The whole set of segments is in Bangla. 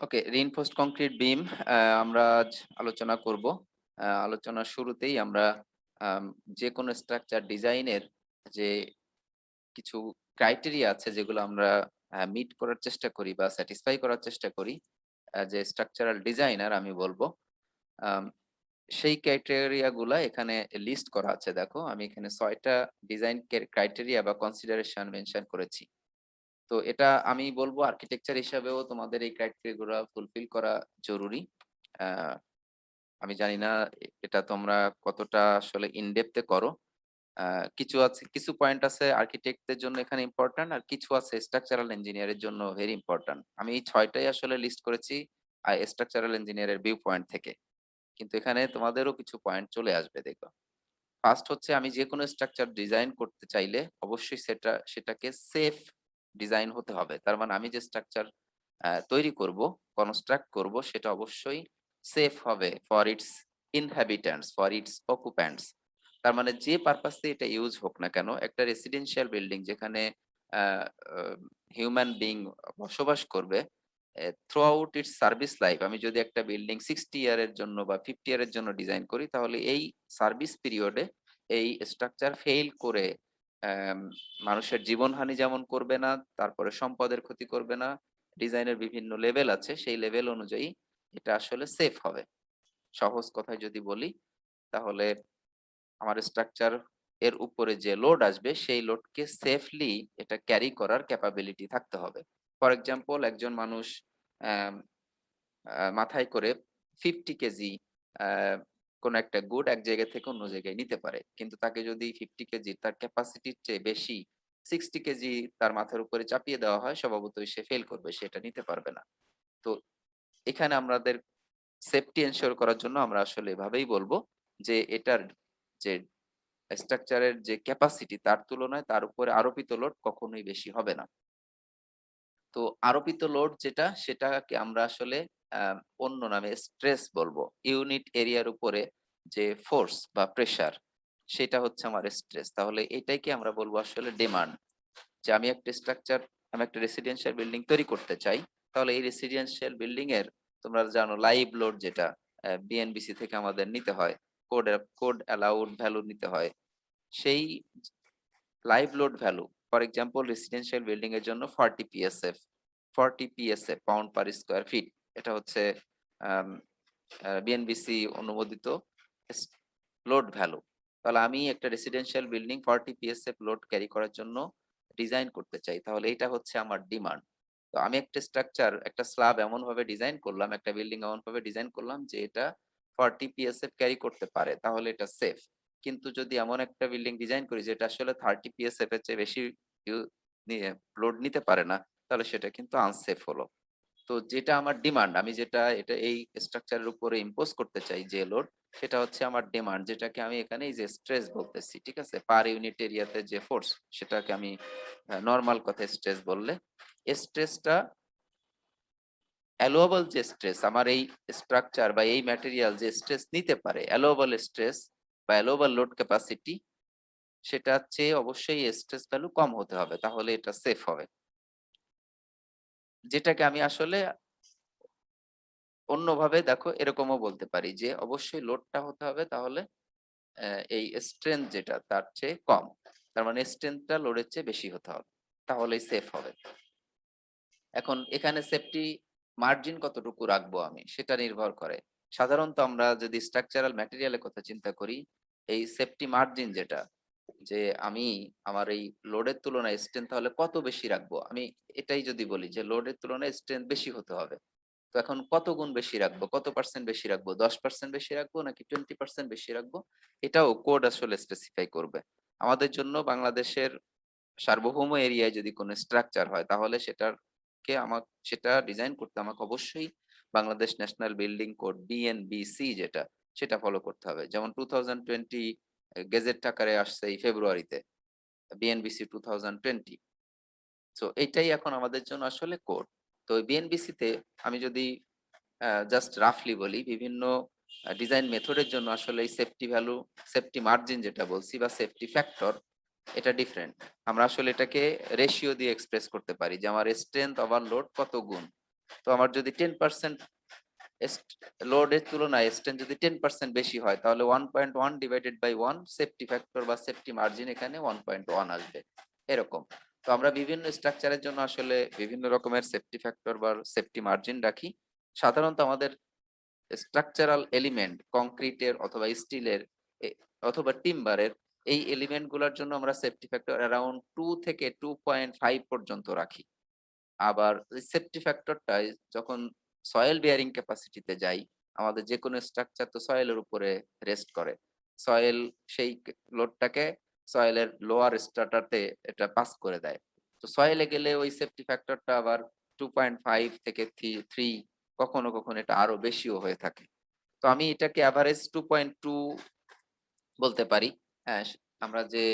ওকে, রিইনফোর্সড কংক্রিট বিম আমরা আজ আলোচনা করব। আলোচনার শুরুতেই আমরা আম যে কোনো স্ট্রাকচার ডিজাইনের যে কিছু ক্রাইটেরিয়া আছে যেগুলো আমরা মিট করার চেষ্টা করি বা স্যাটিসফাই করার চেষ্টা করি। যে স্ট্রাকচারাল ডিজাইনার আমি বলবো। আম সেই ক্রাইটেরিয়া গুলা এখানে লিস্ট করা আছে। দেখো, আমি এখানে ৬ টা ডিজাইন ক্রাইটেরিয়া বা কনসিডারেশন মেনশন করেছি। তো এটা আমি বলবো আর্কিটেকচার হিসাবেও তোমাদের এই ক্রাইটেরিয়া গুলা ফুলফিল করা জরুরি। আহ, আমি জানি না এটা তোমরা কতটা আসলে ইন ডেপথে করো। কিছু আছে, কিছু পয়েন্ট আছে আর্কিটেক্টদের জন্য এখানে ইম্পর্ট্যান্ট, আর কিছু আছে স্ট্রাকচারাল ইঞ্জিনিয়ারের জন্য ভেরি ইম্পর্ট্যান্ট। আমি এই ৬টাই আসলে লিস্ট করেছি স্ট্রাকচারাল ইঞ্জিনিয়ারের ভিউ পয়েন্ট থেকে। কিন্তু এখানে তোমাদেরও কিছু পয়েন্ট চলে আসবে, দেখো। ফার্স্ট হচ্ছে, আমি যে কোনো স্ট্রাকচার ডিজাইন করতে চাইলে অবশ্যই সেটাকে সেফ ডিজাইন হতে হবে। তার মানে আমি যে স্ট্রাকচার তৈরি করব, কনস্ট্রাক্ট করব, সেটা অবশ্যই সেফ হবে for its inhabitants, for its occupants. তার মানে যে পারপাসে এটা ইউজ হোক না কেন, একটা রেসিডেন্সিয়াল বিল্ডিং যেখানে হিউম্যান বিং বসবাস করবে through out it's service life, আমি যদি একটা বিল্ডিং 60 ইয়ারের জন্য বা 50 ইয়ারের জন্য ডিজাইন করি, তাহলে এই সার্ভিস পিরিয়ডে এই স্ট্রাকচার ফেইল করে আম, মানুষের জীবনহানি যেমন করবে না, তারপরে সম্পদের ক্ষতি করবে না। ডিজাইনের বিভিন্ন লেভেল আছে, সেই লেভেল অনুযায়ী এটা আসলে সেফ হবে। সহজ কথায় যদি বলি, তাহলে আমার স্ট্রাকচার এর উপরে যে লোড আসবে সেই লোডকে সেফলি এটা ক্যারি করার ক্যাপাবিলিটি থাকতে হবে। ফর এক্সাম্পল, একজন মানুষ আম, মাথায় করে 50 কেজি কোন একটা গুড এক জায়গা থেকে অন্য জায়গায় নিতে পারে, কিন্তু তাকে যদি 50 কেজি তার ক্যাপাসিটির চেয়ে বেশি 60 কেজি তার মাথার উপরে চাপিয়ে দেওয়া হয়, স্বভাবতই সে ফেল করবে, সেটা নিতে পারবে না। তো এখানে আমাদের সেফটি এনশিওর করার জন্য আমরা আসলে এভাবেই বলবো যে এটার যে স্ট্রাকচারের যে ক্যাপাসিটি তার তুলনায় তার উপরে আরোপিত লোড কখনোই বেশি হবে না। তো আরোপিত লোড যেটা, সেটাকে আমরা আসলে অন্য নামে স্ট্রেস বলবো। ইউনিট এরিয়ার উপরে যে ফোর্স বা প্রেসার, সেটা হচ্ছে আমার স্ট্রেস। তাহলে এটাইকে আমরা বলবো আসলে ডিমান্ড। যে আমি একটা স্ট্রাকচার, আমি একটা রেসিডেন্সিয়াল বিল্ডিং তৈরি করতে চাই, তাহলে এই রেসিডেন্সিয়াল বিল্ডিং এর, তোমরা জানো, লাইভ লোড যেটা বিএনবিসি থেকে আমাদের নিতে হয়, কোড কোড অ্যালাউড ভ্যালু নিতে হয়। সেই live load value, for example residential building এর জন্য 40 PSF, 40 PSF pound per square feet, এটা হচ্ছে বিএনবিসি অনুমোদিত লোড ভ্যালু। তাহলে আমি একটা residential building 40 PSF load carry করার জন্য ডিজাইন করতে চাই, তাহলে এটা হচ্ছে আমার ডিমান্ড। তো আমি একটা স্ট্রাকচার, একটা স্ল্যাব এমন ভাবে ডিজাইন করলাম, একটা বিল্ডিং এমন ভাবে ডিজাইন করলাম যে এটা 40 পিএসএফ ক্যারি করতে পারে, তাহলে এটা সেফ। কিন্তু যদি এমন একটা বিল্ডিং ডিজাইন করি যেটা আসলে 30 পিএসএফ এর চেয়ে বেশি লোড নিতে পারে না, তাহলে সেটা কিন্তু আনসেফ হলো। তো যেটা আমার ডিমান্ড, আমি যেটা এটা এই স্ট্রাকচারের উপরে ইম্পোজ করতে চাই যে লোড, সেটা হচ্ছে আমার ডিমান্ড, যেটাকে আমি এখানে এই যে স্ট্রেস বলতেছি, ঠিক আছে, পার ইউনিট এরিয়াতে যে ফোর্স, সেটাকে আমি নর্মাল কথায় স্ট্রেস বললে, স্ট্রেসটা অ্যালোয়েবল, যে স্ট্রেস আমার এই স্ট্রাকচার বা এই ম্যাটেরিয়াল যে স্ট্রেস নিতে পারে, অ্যালোয়েবল স্ট্রেস বা অ্যালোয়েবল লোড ক্যাপাসিটি, সেটা চেয়ে অবশ্যই স্ট্রেস ভ্যালু কম হতে হবে, তাহলে এটা সেফ হবে। যেটাকে আমি আসলে অন্যভাবে, দেখো, এরকমও বলতে পারি যে অবশ্যই লোডটা হতে হবে তাহলে এই স্ট্রেংথ যেটা তার চেয়ে কম। তার মানে স্ট্রেংথটা লোডের চেয়ে বেশি হতে হবে, তাহলেই সেফ হবে। এখন এখানে সেফটি মার্জিন কতটুকু রাখবো আমি, সেটা নির্ভর করে। সাধারণত আমরা যদি স্ট্রাকচারাল ম্যাটেরিয়ালের কথা চিন্তা করি, এই সেফটি মার্জিন যেটা, যে আমি আমার এই লোডের তুলনায় স্ট্রেংথ তাহলে কত বেশি রাখবো, আমি এটাই যদি বলি যে লোডের তুলনায় স্ট্রেংথ বেশি হতে হবে, তো এখন কত গুণ বেশি রাখবো, কত পার্সেন্ট বেশি রাখবো, 10% বেশি রাখবো নাকি 20% বেশি রাখবো, এটাও কোড আসলে স্পেসিফাই করবে। আমাদের জন্য বাংলাদেশের সার্বভৌম এরিয়ায় যদি কোনো স্ট্রাকচার হয়, তাহলে সেটা ডিজাইন করতে আমাকে অবশ্যই Bangladesh national building code BNBC যেটা, সেটা ফলো করতে হবে। যেমন 2020 গেজেট আকারে আসছে এই ফেব্রুয়ারিতে, বিএনবিসি 2020। সো এইটাই এখন আমাদের জন্য আসলে কোড। তো বিএনবিসি তে আমি যদি জাস্ট রাফলি বলি, বিভিন্ন ডিজাইন মেথডের জন্য আসলে এই সেফটি ভ্যালু, সেফটি মার্জিন যেটা বলছি বা সেফটি ফ্যাক্টর, এটা ডিফারেন্ট। আমরা আসলে এটাকে রেশিও দিয়ে এক্সপ্রেস করতে পারি যে আমার স্ট্রেংথ ওভার লোড কত গুণ। তো আমার যদি 10% লোডের তুলনায় স্ট্রেন যদি 10% বেশি হয় তাহলে 1.1 ডিভাইডেড বাই 1 সেফটি ফ্যাক্টর বা সেফটি মার্জিন এখানে 1.1 আসবে এরকম। তো আমরা বিভিন্ন স্ট্রাকচারের জন্য আসলে বিভিন্ন রকমের সেফটি ফ্যাক্টর বা সেফটি মার্জিন রাখি। সাধারণত আমাদের স্ট্রাকচারাল এলিমেন্ট কংক্রিটের অথবা স্টিলের অথবা টিম্বারের এই এলিমেন্ট গুলার জন্য আমরা সেফটি ফ্যাক্টর অ্যারাউন্ড 2 থেকে 2.5 পর্যন্ত রাখি। আবার সেফটি ফ্যাক্টরটা যখন সয়েল বিয়ারিং ক্যাপাসিটিতে যাই, আমাদের যে কোনো স্ট্রাকচার তো সয়েলের উপরে রেস্ট করে। সয়েল সেই লোডটাকে সয়েলের লোয়ার স্ট্রাটাতে এটা পাস করে দেয়। তো সয়েলে গেলে ওই সেফটি ফ্যাক্টরটা আবার 2.5 থেকে 3 কখনো কখনো এটা আরো বেশিও হয়ে থাকে। তো আমি এটাকে এভারেজ 2.2 বলতে পারি। হ্যাঁ, আমরা যে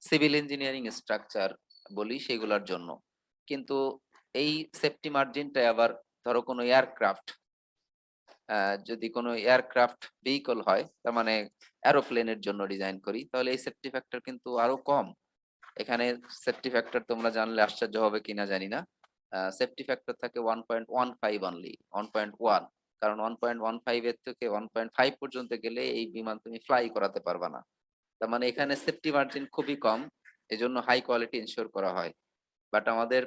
সিভিল ইঞ্জিনিয়ারিং স্ট্রাকচার বলি সেগুলোর জন্য। কিন্তু এই সেফটি মার্জিনটা আবার ধরো কোনো এয়ারক্রাফট যদি কোনো এয়ারক্রাফট ভেহিকল হয় তার মানে এরোপ্লেনের জন্য ডিজাইন করি তাহলে এই সেফটি ফ্যাক্টর কিন্তু আরো কম। এখানে সেফটি ফ্যাক্টর তোমরা জানলে আশ্চর্য হবে কিনা জানি না। সেফটি ফ্যাক্টর থাকে 1.15 অনলি, 1.1। কারণ 1.15 এর থেকে 1.5 পর্যন্ত গেলে এই বিমান তুমি ফ্লাই করাতে পারবা না। তার মানে এখানে সেফটি মার্জিন খুবই কম। এজন্য হাই কোয়ালিটি এনশিওর করা হয়। বাট আমাদের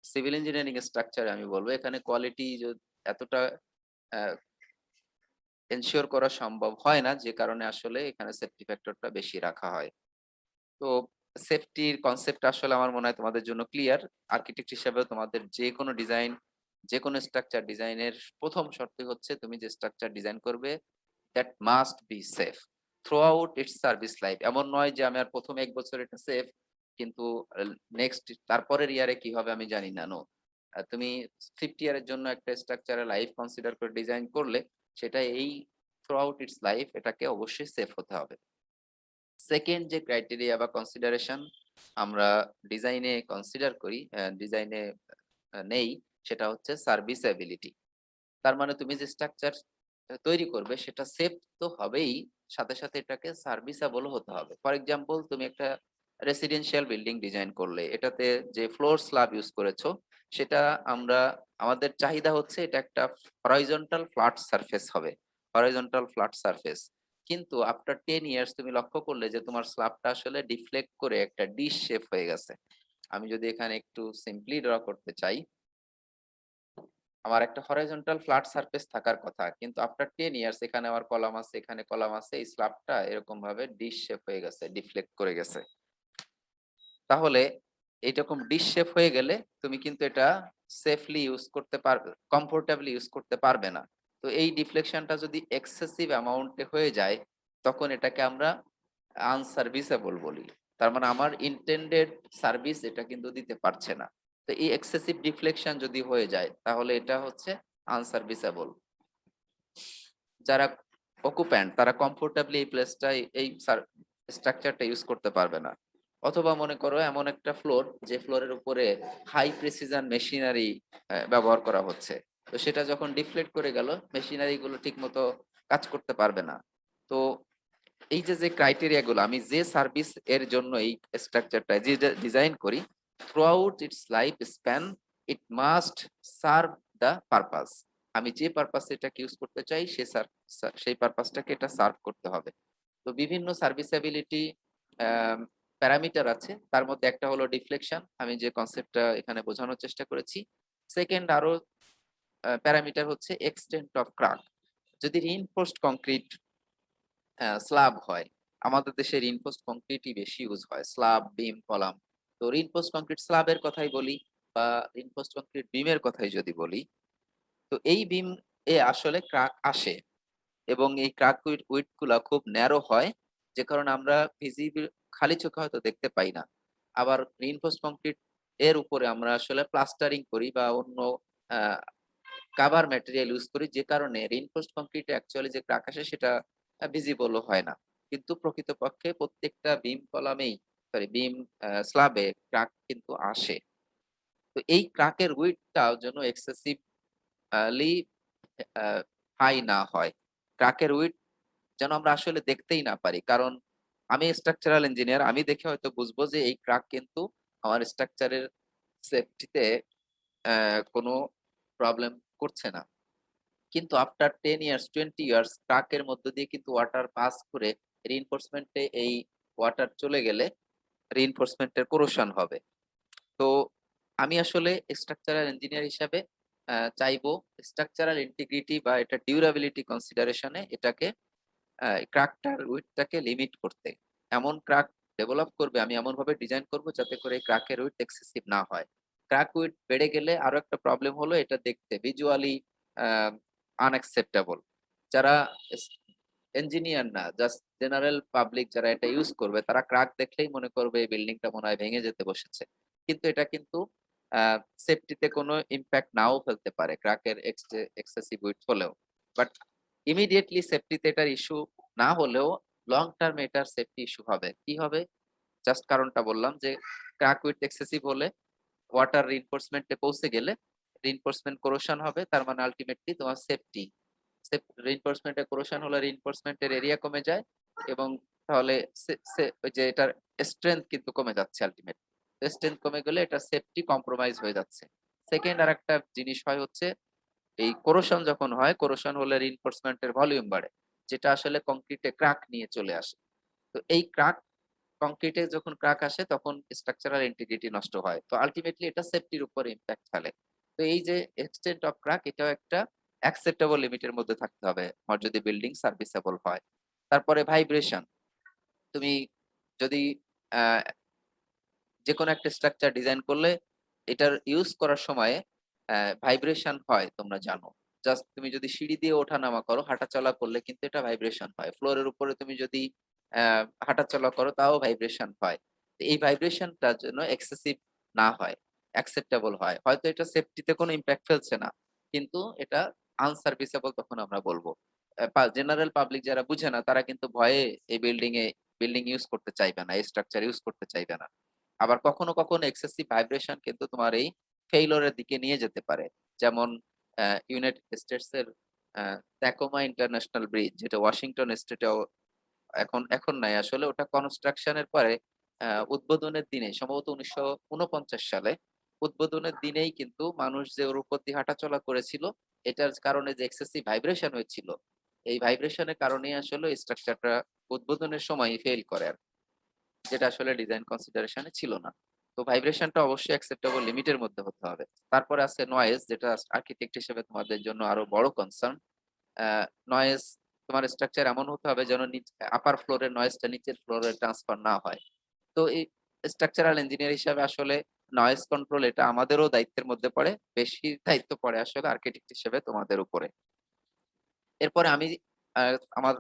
সিভিল ইঞ্জিনিয়ারিং স্ট্রাকচারে আমি বলবো এখানে কোয়ালিটি এতটা এনশিওর করা সম্ভব হয় না, যে কারণে আসলে এখানে সেফটি ফ্যাক্টরটা বেশি রাখা হয়। তো সেফটির কনসেপ্ট আসলে আমার মনে হয় তোমাদের জন্য ক্লিয়ার। আর্কিটেক্ট হিসেবে তোমাদের যে কোনো ডিজাইন, যে কোনো স্ট্রাকচার ডিজাইনের প্রথম শর্তই হচ্ছে তুমি যে স্ট্রাকচার ডিজাইন করবে that must be safe through out it's service life. এমন নয় যে আমি আর প্রথম ১ বছর এটা সেফ, কিন্তু নেক্সট তারপরের ইয়ারে কি হবে আমি জানি না। নো, তুমি 50 ইয়ারের জন্য একটা স্ট্রাকচারের লাইফ কনসিডার করে ডিজাইন করলে সেটা এই থ্রু আউট ইটস লাইফ এটাকে অবশ্যই সেফ হতে হবে। সেকেন্ড যে ক্রাইটেরিয়া বা কনসিডারেশন আমরা ডিজাইনে কনসিডার করি, ডিজাইনে নেই, সেটা হচ্ছে সার্ভিসএবিলিটি। তার মানে তুমি যে স্ট্রাকচার তৈরি করবে সেটা সেফ তো হবেই, সাথে সাথে এটাকে সার্ভিসেবল হতে হবে। ফর এক্সাম্পল তুমি একটা রেসিডেন্সিয়াল বিল্ডিং ডিজাইন করলে এটাতে যে ফ্লোর স্ল্যাব ইউজ করেছো সেটা আমরা আমাদের চাহিদা হচ্ছে এটা একটা হরাইজন্টাল ফ্ল্যাট সারফেস হবে, হরাইজন্টাল ফ্ল্যাট সারফেস। কিন্তু আফটার 10 ইয়ার্স তুমি লক্ষ্য করলে যে তোমার স্ল্যাবটা আসলে ডিফ্লেক্ট করে একটা ডিশ শেপ হয়ে গেছে। আমি যদি এখানে একটু সিম্পলি ড্র করতে চাই, আমার একটা হরাইজন্টাল ফ্ল্যাট সারফেস থাকার কথা, কিন্তু আফটার 10 ইয়ার্স এখানে আমার কলাম আছে, এখানে কলাম আছে, এই স্ল্যাবটা এরকম ভাবে ডিশ শেপ হয়ে গেছে, ডিফ্লেক্ট করে গেছে। তাহলে এইরকম ডিশ শেপ হয়ে গেলে তুমি কিন্তু এটা সেফলি ইউজ করতে পারবে, কমফোর্টেবলি ইউজ করতে পারবে না। তো এই ডিফ্লেকশনটা যদি এক্সেসিভ অ্যামাউন্টে হয়ে যায় তখন এটাকে আমরা আনসার্ভিসেবল বলি। তার মানে আমার ইন্টেন্ডেড সার্ভিস এটা কিন্তু দিতে পারছে না। তো এই এক্সেসিভ ডিফ্লেকশন যদি হয়ে যায় তাহলে এটা হচ্ছে আনসার্ভিসেবল। যারা অকুপ্যান্ট তারা কমফোর্টেবলি এই প্লেসটা এই স্ট্রাকচারটা ইউজ করতে পারবে না। অথবা মনে করো এমন একটা ফ্লোর যে ফ্লোরের উপরে হাই প্রিসিশন মেশিনারি ব্যবহার করা হচ্ছে, তো সেটা যখন ডিফ্লেক্ট করে গেল মেশিনারি গুলো ঠিক মতো কাজ করতে পারবে না। তো এই যে যে ক্রাইটেরিয়া গুলো আমি যে সার্ভিস এর জন্য এই স্ট্রাকচারটা ডিজাইন করি, through out it's life span it must serve the purpose. আমি যে পারপাসে এটাকে ইউজ করতে চাই সেই পারপাসটাকে এটা সার্ভ করতে হবে। তো বিভিন্ন সার্ভিসেবিলিটি প্যারামিটার আছে, তার মধ্যে একটা হলো ডিফ্লেকশন, আমি যে কনসেপ্টটা এখানে বোঝানোর চেষ্টা করেছি। সেকেন্ড আরো প্যারামিটার হচ্ছে এক্সটেন্ট অফ ক্রাক। যদি রিইনফোর্সড কংক্রিট স্ল্যাব হয়, আমাদের দেশে রিইনফোর্সড কংক্রিটই বেশি ইউজ হয়, স্ল্যাব বিম কলাম। তো রিইনফোর্সড কংক্রিট স্ল্যাবের কথাই বলি বা রিইনফোর্সড কংক্রিট বিমের কথাই যদি বলি, তো এই বিম এ আসলে ক্রাক আসে এবং এই ক্রাক উইডথ গুলা খুব ন্যারো হয়, যে কারণে আমরা ভিজিবল খালি চোখে হয়তো দেখতে পাই না। আবার রিইনফোর্সড কংক্রিট এর উপরে আমরা আসলে প্লাস্টারিং করি বা অন্য কাভার ম্যাটেরিয়াল ইউজ করি, যে কারণে রিইনফোর্সড কংক্রিটে অ্যাকচুয়ালি যে ক্রাক আসে সেটা ভিজিবলও হয় না। কিন্তু প্রকৃতপক্ষে প্রত্যেকটা বিম কলামেই বিম স্ল্যাবে ক্রাক কিন্তু আসে। তো এই ক্রাকের উইডথটাও যেন এক্সেসিভলি হাই না হয়। ক্রাকের উইডথ যেন আমরা আসলে দেখতেই না পারি। কারণ আমি স্ট্রাকচারাল ইঞ্জিনিয়ার, আমি দেখে হয়তো বুঝবো যে এই ক্রাক কিন্তু আমার স্ট্রাকচারের সেফটিতে কোনো প্রবলেম করছে না। কিন্তু আফটার 10 ইয়ার্স 20 ইয়ার্স ট্রাকের মধ্য দিয়ে কিন্তু ওয়াটার পাস করে রিইনফোর্সমেন্টে এই ওয়াটার চলে গেলে রিইনফোর্সমেন্টের কোরোশন হবে। তো আমি আসলে স্ট্রাকচারাল ইঞ্জিনিয়ার হিসাবে চাইবো স্ট্রাকচারাল ইন্টিগ্রিটি বা এটা ডিউরাবিলিটি কনসিডারেশন এ এটাকে ক্র্যাকটার উইডথটাকে লিমিট করতে। এমন ক্র্যাক ডেভেলপ করবে, আমি এমনভাবে ডিজাইন করব যাতে করে এই ক্র্যাকের উইডথ এক্সেসিভ না হয়। ক্র্যাক উইডথ বেড়ে গেলে আরো একটা প্রবলেম হলো এটা দেখতে ভিজুয়ালি আ আনঅ্যাকসেপ্টেবল। যারা এস ইঞ্জিনিয়ার না, জাস্ট জেনারেল পাবলিক যারা এটা ইউজ করবে তারা ক্র্যাক দেখলেই মনে করবে এই বিল্ডিংটা মনে হয় ভেঙে যেতে বসেছে। কিন্তু এটা কিন্তু আ সেফটিতে কোনো ইমপ্যাক্ট নাও ফেলতে পারে ক্র্যাকের এক্সেসিভ উইডথ হলেও। বাট ইমিডিয়েটলি সেফটিতে এটার ইস্যু না হলেও লং টার্ম এটার সেফটি ইস্যু হবে। কি হবে? জাস্ট কারণটা বললাম যে ক্র্যাক উইডথ এক্সেসিভ হলে ওয়াটার রিইনফোর্সমেন্ট এ পৌঁছে গেলে রিইনফোর্সমেন্ট কোরোশন হবে। তার মানে আল্টিমেটলি তোমার সেফটি রিইনফোর্সমেন্ট এ কোরোশন হলে রিইনফোর্সমেন্ট এর এরিয়া কমে যায় এবং তাহলে সে সে ওই যে এটার স্ট্রেংথ কিন্তু কমে যাচ্ছে আল্টিমেটলি। স্ট্রেংথ কমে গেলে এটা সেফটি কম্প্রোমাইজ হয়ে যাচ্ছে। সেকেন্ড আরেকটা জিনিস হয় হচ্ছে এই কোরোশন যখন হয়, কোরোশন হলে রিইনফোর্সমেন্ট এর ভলিউম বাড়ে। যেটা আসলে কংক্রিটে ক্র্যাক নিয়ে চলে আসে। তো এই ক্র্যাক কংক্রিটে যখন ক্র্যাক আসে তখন স্ট্রাকচারাল ইন্টিগ্রিটি নষ্ট হয়। তো আল্টিমেটলি এটা সেফটির উপর ইমপ্যাক্ট ফেলে। তো এই যে এক্সটেন্ট অফ ক্র্যাক এটাও একটা অ্যাকসেপ্টেবল লিমিটের মধ্যে থাকতে হবে। আমার যদি বিল্ডিং সার্ভিসেবল হয়। তারপরে ভাইব্রেশন। তুমি যদি আ যেকোনো একটা স্ট্রাকচার ডিজাইন করলে এটার ইউজ করার সময়ে ভাইব্রেশন হয় তোমরা জানো। জাস্ট তুমি যদি সিঁড়ি দিয়ে ওঠানামা করো, হাঁটাচলা করলে কিন্তু এটা ভাইব্রেশন হয়। ফ্লোরের উপরে তুমি যদি হাঁটাচলা করো তাও ভাইব্রেশন হয়। তো এই ভাইব্রেশনটা যেন এক্সেসিভ না হয়, অ্যাকসেপ্টেবল হয়। হয়তো এটা সেফটিতে কোনো ইমপ্যাক্ট ফেলছে না। কিন্তু এটা আনসার্ভিসেবল তখন আমরা বলব। জেনারেল পাবলিক যারা বুঝে না তারা কিন্তু ভয়ে এই বিল্ডিং ইউজ করতে চাইবে না, এই স্ট্রাকচার ইউজ করতে চাইবে না। আবার কখনো, কখনো এক্সেসিভ ভাইব্রেশন কিন্তু তোমার এই ফেইলিউর এর দিকে নিয়ে যেতে পারে। যেমন ইউনাইটেড স্টেটস এর আ ট্যাকোমা ইন্টারন্যাশনাল ব্রিজ যেটা ওয়াশিংটন স্টেটেও এখন নাই আসলে ওটা কনস্ট্রাকশন এর পরে উদ্বোধনের দিনে সম্ভবত ১৯৪৯ সালে উদ্বোধনের দিনেই কিন্তু মানুষ যে ওর উপর দিয়ে হাঁটাচলা করেছিল, এটার কারণে যে এক্সেসিভ ভাইব্রেশন হয়েছিল, এই ভাইব্রেশন এর কারণেই আসলে এই স্ট্রাকচারটা উদ্বোধনের সময়ই ফেইল করে যেটা আসলে ডিজাইন কনসিডারেশন এ ছিল না। তো ভাইব্রেশনটা অবশ্যই অ্যাকসেপ্টেবল লিমিটের মধ্যে হতে হবে। তারপরে আছে নয়েজ যেটা আর্কিটেক্ট হিসেবে তোমাদের জন্য আরো বড় কনসার্ন। আ নয়েজ তোমার স্ট্রাকচার এমন হতে হবে যেন আপার ফ্লোরের নয়েজটা নিচের ফ্লোরে ট্রান্সফার না হয়। তো এই স্ট্রাকচারাল ইঞ্জিনিয়ার হিসাবে আসলে নয়েজ কন্ট্রোল এটা আমাদেরও দায়িত্বের মধ্যে পড়ে। বেশি দায়িত্ব পড়ে আসলে আর্কিটেক্ট হিসেবে তোমাদের উপরে। এরপরে আমি আ আমার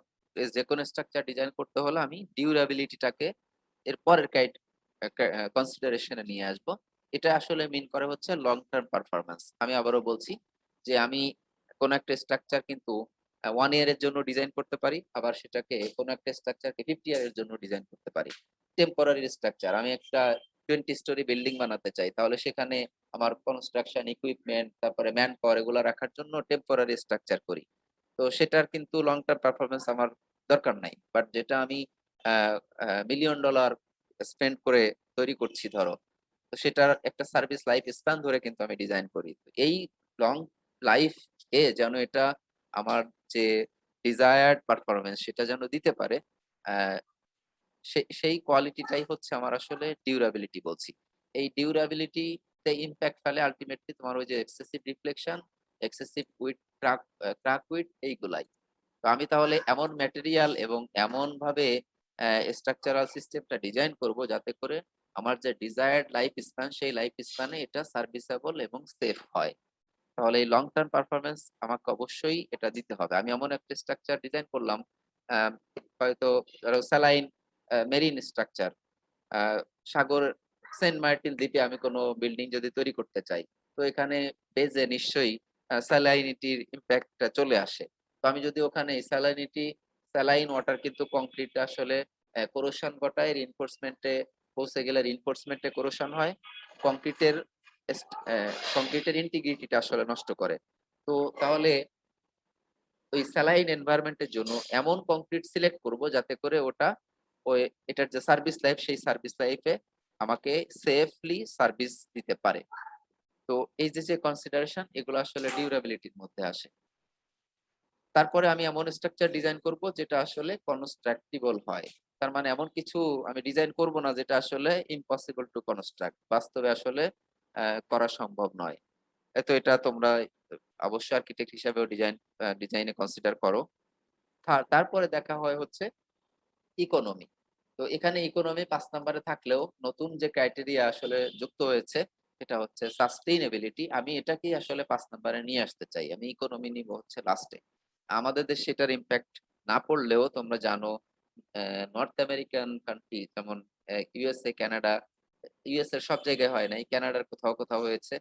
যেকোনো স্ট্রাকচার ডিজাইন করতে হলে আমি ডিউরেবিলিটি টাকে এর পরের কনসিডারেশন এ নিয়ে আসবো। এটা আসলে মিন করে হচ্ছে লং টার্ম পারফরম্যান্স। আমি আবারও বলছি যে আমি কোন একটা স্ট্রাকচার কিন্তু 1 ইয়ার এর জন্য ডিজাইন করতে পারি। আবার সেটাকে কোন একটা স্ট্রাকচারকে 50 ইয়ার এর জন্য ডিজাইন করতে পারি। টেম্পোরারি স্ট্রাকচার আমি একটা 20 স্টোরি বিল্ডিং বানাতে চাই। তাহলে সেখানে আমার কনস্ট্রাকশন ইকুইপমেন্ট তারপরে ম্যান পাওয়ার এগুলা রাখার জন্য টেম্পোরারি স্ট্রাকচার করি। তো সেটার কিন্তু লং টার্ম পারফরম্যান্স আমার দরকার নাই। বাট যেটা আমি আ আ মিলিয়ন ডলার স্পেন্ড করে তৈরি করছি ধরো। তো সেটার একটা সার্ভিস লাইফ স্প্যান ধরে কিন্তু আমি ডিজাইন করি। তো এই লং লাইফ এ যেন এটা আমার যে ডিজায়ার্ড পারফরম্যান্স সেটা যেন দিতে পারে, আ সেই কোয়ালিটিটাই হচ্ছে আমার আসলে ডিউরেবিলিটি বলছি। এই ডিউরেবিলিটি তে ইমপ্যাক্ট ফেলে আল্টিমেটলি তোমার ওই যে excessive reflection, excessive with crack with এইগুলাই। তো আমি তাহলে এমন ম্যাটেরিয়াল এবং এমনভাবে স্ট্রাকচারাল সিস্টেমটা ডিজাইন করব যাতে করে আমার যে ডিজায়ার্ড লাইফ স্প্যান সেই লাইফ স্প্যানে এটা সার্ভিসেবল এবং সেফ হয়। তাহলে এই লং টার্ম পারফরম্যান্স আমাকে অবশ্যই এটা দিতে হবে। আমি এমন একটা স্ট্রাকচার ডিজাইন করলাম, আ হয়তো ধরো স্যালাইন মেরিন স্ট্রাকচার। আ সাগর সেন্ট মার্টিন দ্বীপে আমি কোনো বিল্ডিং যদি তৈরি করতে চাই, তো এখানে বেজে নিশ্চয়ই স্যালাইনিটির ইমপ্যাক্ট টা চলে আসে। তো আমি যদি ওখানে স্যালাইন ওয়াটার কিন্তু কংক্রিট আসলে কোরোশন ঘটায় রিইনফোর্সমেন্ট এ পৌঁছে গেলে রিইনফোর্সমেন্ট এ কোরোশন হয়। কংক্রিটের কংক্রিটের ইন্টিগ্রিটি টা আসলে নষ্ট করে। তো তাহলে ওই স্যালাইন এনভায়রনমেন্ট এর জন্য এমন কংক্রিট সিলেক্ট করব যাতে করে ওটা ওই এটার যে সার্ভিস লাইফ সেই সার্ভিস লাইফ এ আমাকে সেফলি সার্ভিস দিতে পারে। তো এই যে কনসিডারেশন, এগুলো আসলে ডিউরেবিলিটির মধ্যে আসে। তারপরে আমি এমন স্ট্রাকচার ডিজাইন করব যেটা আসলে কনস্ট্রাক্টিবল হয়। তার মানে এমন কিছু আমি ডিজাইন করব না যেটা আসলে ইম্পসিবল টু কনস্ট্রাক্ট, বাস্তবে আসলে করা সম্ভব নয়। তো এটা তোমরা অবশ্যই আর্কিটেক্ট হিসাবেও ডিজাইনে কনসিডার করো। তারপরে দেখা হয় হচ্ছে ইকোনমি। তো এখানে ইকোনমি ৫ নাম্বারে থাকলেও নতুন যে ক্রাইটেরিয়া আসলে যুক্ত হয়েছে সেটা হচ্ছে সাস্টেইনেবিলিটি। আমি এটাকেই আসলে ৫ নাম্বারে নিয়ে আসতে চাই। আমি ইকোনমি নিব হচ্ছে লাস্টে। আমাদের দেশে এটার ইমপ্যাক্ট না পড়লেও তোমরা জানো নর্থ আমেরিকান কান্ট্রি যেমন ইউএসএ, কানাডা, ইউএস এর সব জায়গায় হয় নাই। কানাডার কোথাও, কোথাও হয়েছে।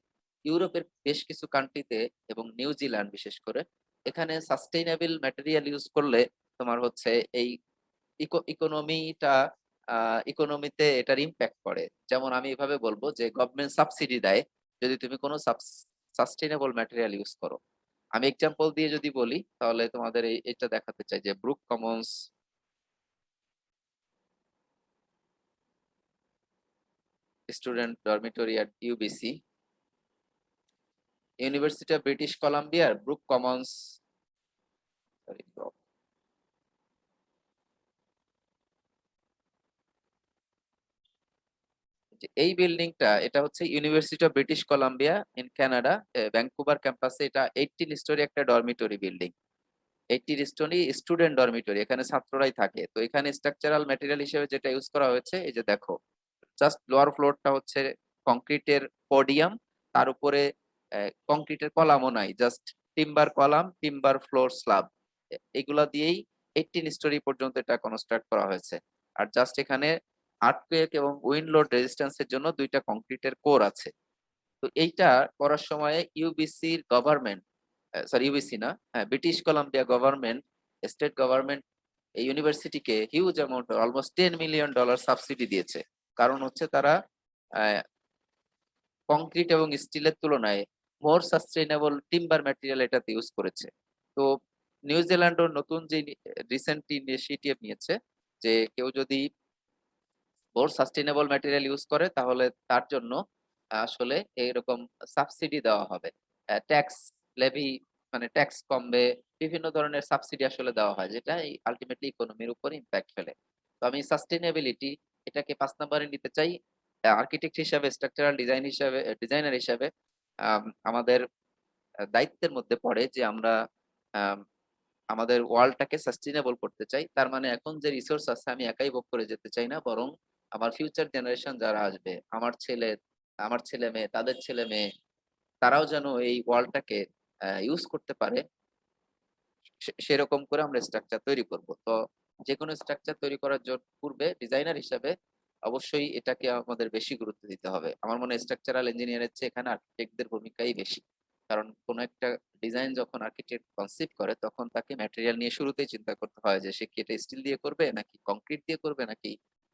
ইউরোপের বেশ কিছু কান্ট্রিতে এবং নিউজিল্যান্ড বিশেষ করে এখানে সাস্টেইনেবল ম্যাটেরিয়াল ইউস করলে তোমার হচ্ছে এই ইকোনমিটা আ ইকোনমিতে এটার ইমপ্যাক্ট পড়ে। যেমন আমি এভাবে বলব যে গভর্নমেন্ট সাবসিডি দেয় যদি তুমি কোন সাস্টেইনেবল ম্যাটেরিয়াল ইউস করো। আমি এক্সাম্পল দিয়ে যদি বলি তাহলে তোমাদের এটা দেখাতে চাই যে Brock Commons student dormitory at UBC, University of British কলাম্বিয়ার ব্রুক কমন্স, সরি যে এই বিল্ডিংটা এটা হচ্ছে University of British Columbia in Canada, Vancouver ক্যাম্পাসে। এটা 18 স্টোরি একটা dormitory building. 18 storey student dormitory, এখানে ছাত্ররাই থাকে। তো এখানে স্ট্রাকচারাল ম্যাটেরিয়াল হিসেবে যেটা ইউজ করা হয়েছে এই যে দেখো, জাস্ট লোয়ার ফ্লোরটা হচ্ছে কংক্রিটের পোডিয়াম, তার উপরে কংক্রিটের কলামও নাই, just timber column, timber floor slab, এগুলা দিয়েই 18 স্টোরি পর্যন্ত এটা কনস্ট্রাক্ট করা হয়েছে। আর জাস্ট এখানে আর্থকুয়েক এবং উইন্ড লোড রেজিস্ট্যান্সের জন্য দুইটা কংক্রিটের কোর আছে। তো এইটা করার সময় ইউবিসির গভর্নমেন্ট, সরি ইউবিসি না, হ্যাঁ British Columbia government, state government এই ইউনিভার্সিটিকে huge amount almost $10 million subsidy দিয়েছে। কারণ হচ্ছে তারা কংক্রিট এবং স্টিলের তুলনায় মোর সাস্টেইনেবল টিম্বার ম্যাটেরিয়াল এটাতে ইউজ করেছে। তো নিউজিল্যান্ডও নতুন যে রিসেন্ট ইনিশিয়েটিভ নিয়েছে যে কেউ যদি মোর সাস্টেইনেবল ম্যাটেরিয়াল ইউজ করে তাহলে তার জন্য আসলে এরকম সাবসিডি দেওয়া হবে। ট্যাক্স লেভি মানে ট্যাক্স কমবে, বিভিন্ন ধরনের সাবসিডি আসলে দেওয়া হয় যেটা এই আল্টিমেটলি ইকোনমির উপর ইমপ্যাক্ট ফেলে। তো আমি সাস্টেইনেবিলিটি এটাকে ৫ নম্বরে নিতে চাই। আর্কিটেক্ট হিসাবে, স্ট্রাকচারাল ডিজাইনার হিসাবে আমাদের দায়িত্বের মধ্যে পড়ে যে আমরা আম আমাদের ওয়ার্ল্ডটাকে সাস্টেইনেবল করতে চাই। তার মানে এখন যে রিসোর্স আছে আমি একাই ভোগ করে যেতে চাই না। বরং আমার ফিউচার জেনারেশন যারা আসবে, আমার ছেলে-মেয়ে, তাদের ছেলে-মেয়ে, তারাও যেন এই ওয়ার্ল্ডটাকে ইউজ করতে পারে। সেরকম করে আমরা স্ট্রাকচার তৈরি করব। তো যেকোনো স্ট্রাকচার তৈরি করার পূর্বে ডিজাইনার হিসাবে অবশ্যই এটাকে আমাদের বেশি গুরুত্ব দিতে হবে। আমার মনে হয় স্ট্রাকচারাল ইঞ্জিনিয়ারের চেয়ে এখানে আর্কিটেক্টদের ভূমিকাই বেশি। কারণ কোন একটা ডিজাইন যখন আর্কিটেক্ট কনসিভ করে তখন তাকে ম্যাটেরিয়াল নিয়ে শুরুতেই চিন্তা করতে হয় যে সে কি এটা স্টিল দিয়ে করবে নাকি কংক্রিট দিয়ে করবে নাকি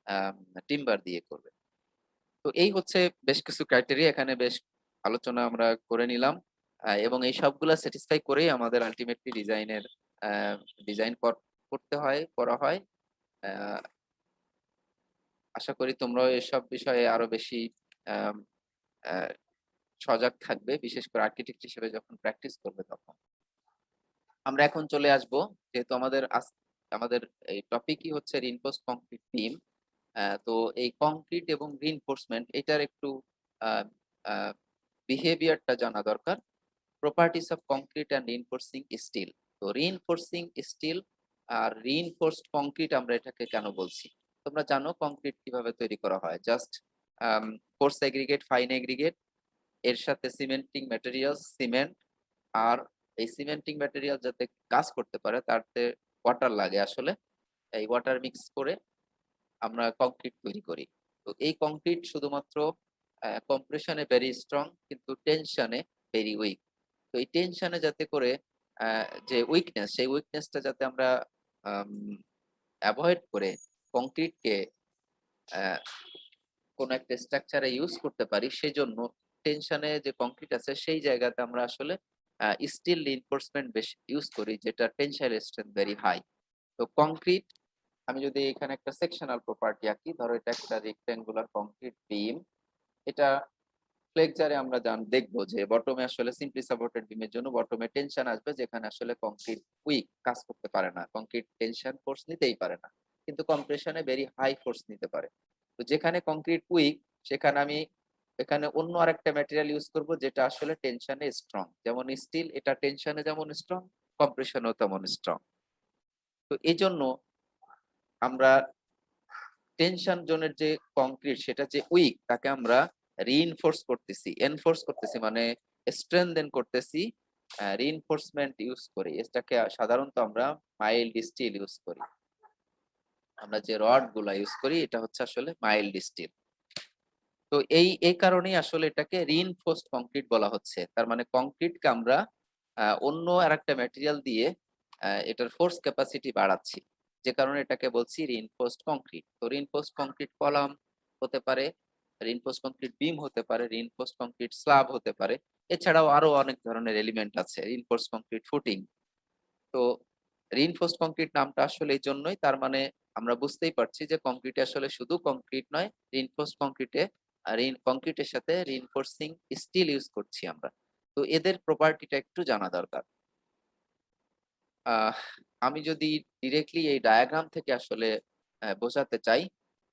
আম টিম্বার দিয়ে করবে। তো এই হচ্ছে বেশ কিছু ক্রাইটেরিয়া এখানে বেশ আলোচনা আমরা করে নিলাম। এবং এই সবগুলা স্যাটিসফাই করেই আমাদের আল্টিমেটলি আ ডিজাইন করতে হয়, করা হয়। আ আশা করি তোমরাও এসব বিষয়ে আরো বেশি আম আ সজাগ থাকবে। বিশেষ করে আর্কিটেক্ট হিসেবে যখন প্র্যাকটিস করবে তখন। আমরা এখন চলে আসবো, যেহেতু আমাদের এই টপিকই হচ্ছে রিইনফোর্সড কংক্রিট বিম। তো এই কংক্রিট এবং রিইনফোর্সমেন্ট এটার একটু আ আ বিহেভিয়ারটা জানা দরকার। Properties of concrete and reinforcing steel. তো রিইনফোর্সিং স্টিল আর রিইনফোর্সড কংক্রিট আমরা এটাকে কেন বলছি? তোমরা জানো কংক্রিট কিভাবে তৈরি করা হয়। জাস্ট আম কোর্স এগ্রিগেট, ফাইন এগ্রিগেট, এর সাথে সিমেন্টিং ম্যাটেরিয়ালস, সিমেন্ট। আর এই সিমেন্টিং ম্যাটেরিয়াল যাতে কাজ করতে পারে তাতে ওয়াটার লাগে আসলে। এই ওয়াটার মিক্স করে আমরা কংক্রিট তৈরি করি। তো এই কংক্রিট শুধুমাত্র কম্প্রেশনে ভেরি স্ট্রং কিন্তু টেনশনে ভেরি উইক। তো এই টেনশনে যাতে করে যে উইকনেস, সেই উইকনেসটা যাতে আমরা আম এভয়েড করে কংক্রিটকে অ্যা কোন একটা স্ট্রাকচারে ইউজ করতে পারি, সেজন্য টেনশনে যে কংক্রিট আছে সেই জায়গাতে আমরা আসলে স্টিল রিইনফোর্সমেন্ট বেশি ইউজ করি যেটা টেনসাইল স্ট্রেংথ ভেরি হাই। তো কংক্রিট, আমি যদি এখানে একটা সেকশনাল প্রপার্টি আঁকি, ধরো এটা একটা রেক্টেঙ্গুলার কংক্রিট বিম। এটা ফ্লেকচারে আমরা দেখবো যে বটমে আসলে সিম্পলি সাপোর্টেড বিমের জন্য বটমে টেনশন আসবে, যেখানে আসলে কংক্রিট উইক কাজ করতে পারে না, কংক্রিট টেনশন ফোর্স নিতেই পারে না, কিন্তু কম্প্রেশনে ভেরি হাই ফোর্স নিতে পারে। তো যেখানে কংক্রিট উইক, সেখানে আমি এখানে অন্য আরেকটা ম্যাটেরিয়াল ইউজ করব যেটা আসলে টেনশনে স্ট্রং, যেমন স্টিল, এটা টেনশনে যেমন স্ট্রং, কম্প্রেশনেও তেমন স্ট্রং। তো এই জন্য আমরা টেনশন জোনের যে কংক্রিট সেটা যে উইক, তাকে আমরা রিইনফোর্স করতেছি, এনফোর্স করতেছি, মানে স্ট্রেনথেন করতেছি রিইনফোর্সমেন্ট ইউজ করি। এটাকে সাধারণত আমরা মাইল্ড স্টিল ইউজ করি। আমরা যে রড গুলা ইউজ করি এটা হচ্ছে আসলে মাইল্ড স্টিল। তো এই কারণেই আসলে এটাকে রিইনফোর্সড কংক্রিট বলা হচ্ছে। তার মানে কংক্রিটকে আমরা অন্য আরেকটা ম্যাটেরিয়াল দিয়ে এটার ফোর্স ক্যাপাসিটি বাড়াচ্ছি, যে কারণে এটাকে বলছি রিইনফোর্সড কংক্রিট। তো রিইনফোর্সড কংক্রিট কলাম হতে পারে, রিইনফোর্সড কংক্রিট বিম হতে পারে, রিইনফোর্সড কংক্রিট স্ল্যাব হতে পারে। এছাড়াও আরো অনেক ধরনের এলিমেন্ট আছে, রিইনফোর্সড কংক্রিট ফুটিং। তো রিইনফোর্সড কংক্রিট নামটা আসলে এই জন্যই, তার মানে আমরা বুঝতেই পারছি যে কংক্রিটে আসলে শুধু কংক্রিট নয়, রিইনফোর্সড কংক্রিটে কংক্রিটের সাথে রিইনফোর্সিং স্টিল ইউজ করছি আমরা। তো এদের প্রপার্টিটা একটু জানা দরকার। আহ আমি যদি ডিরেক্টলি এই ডায়াগ্রাম থেকে আসলে বোঝাতে চাই,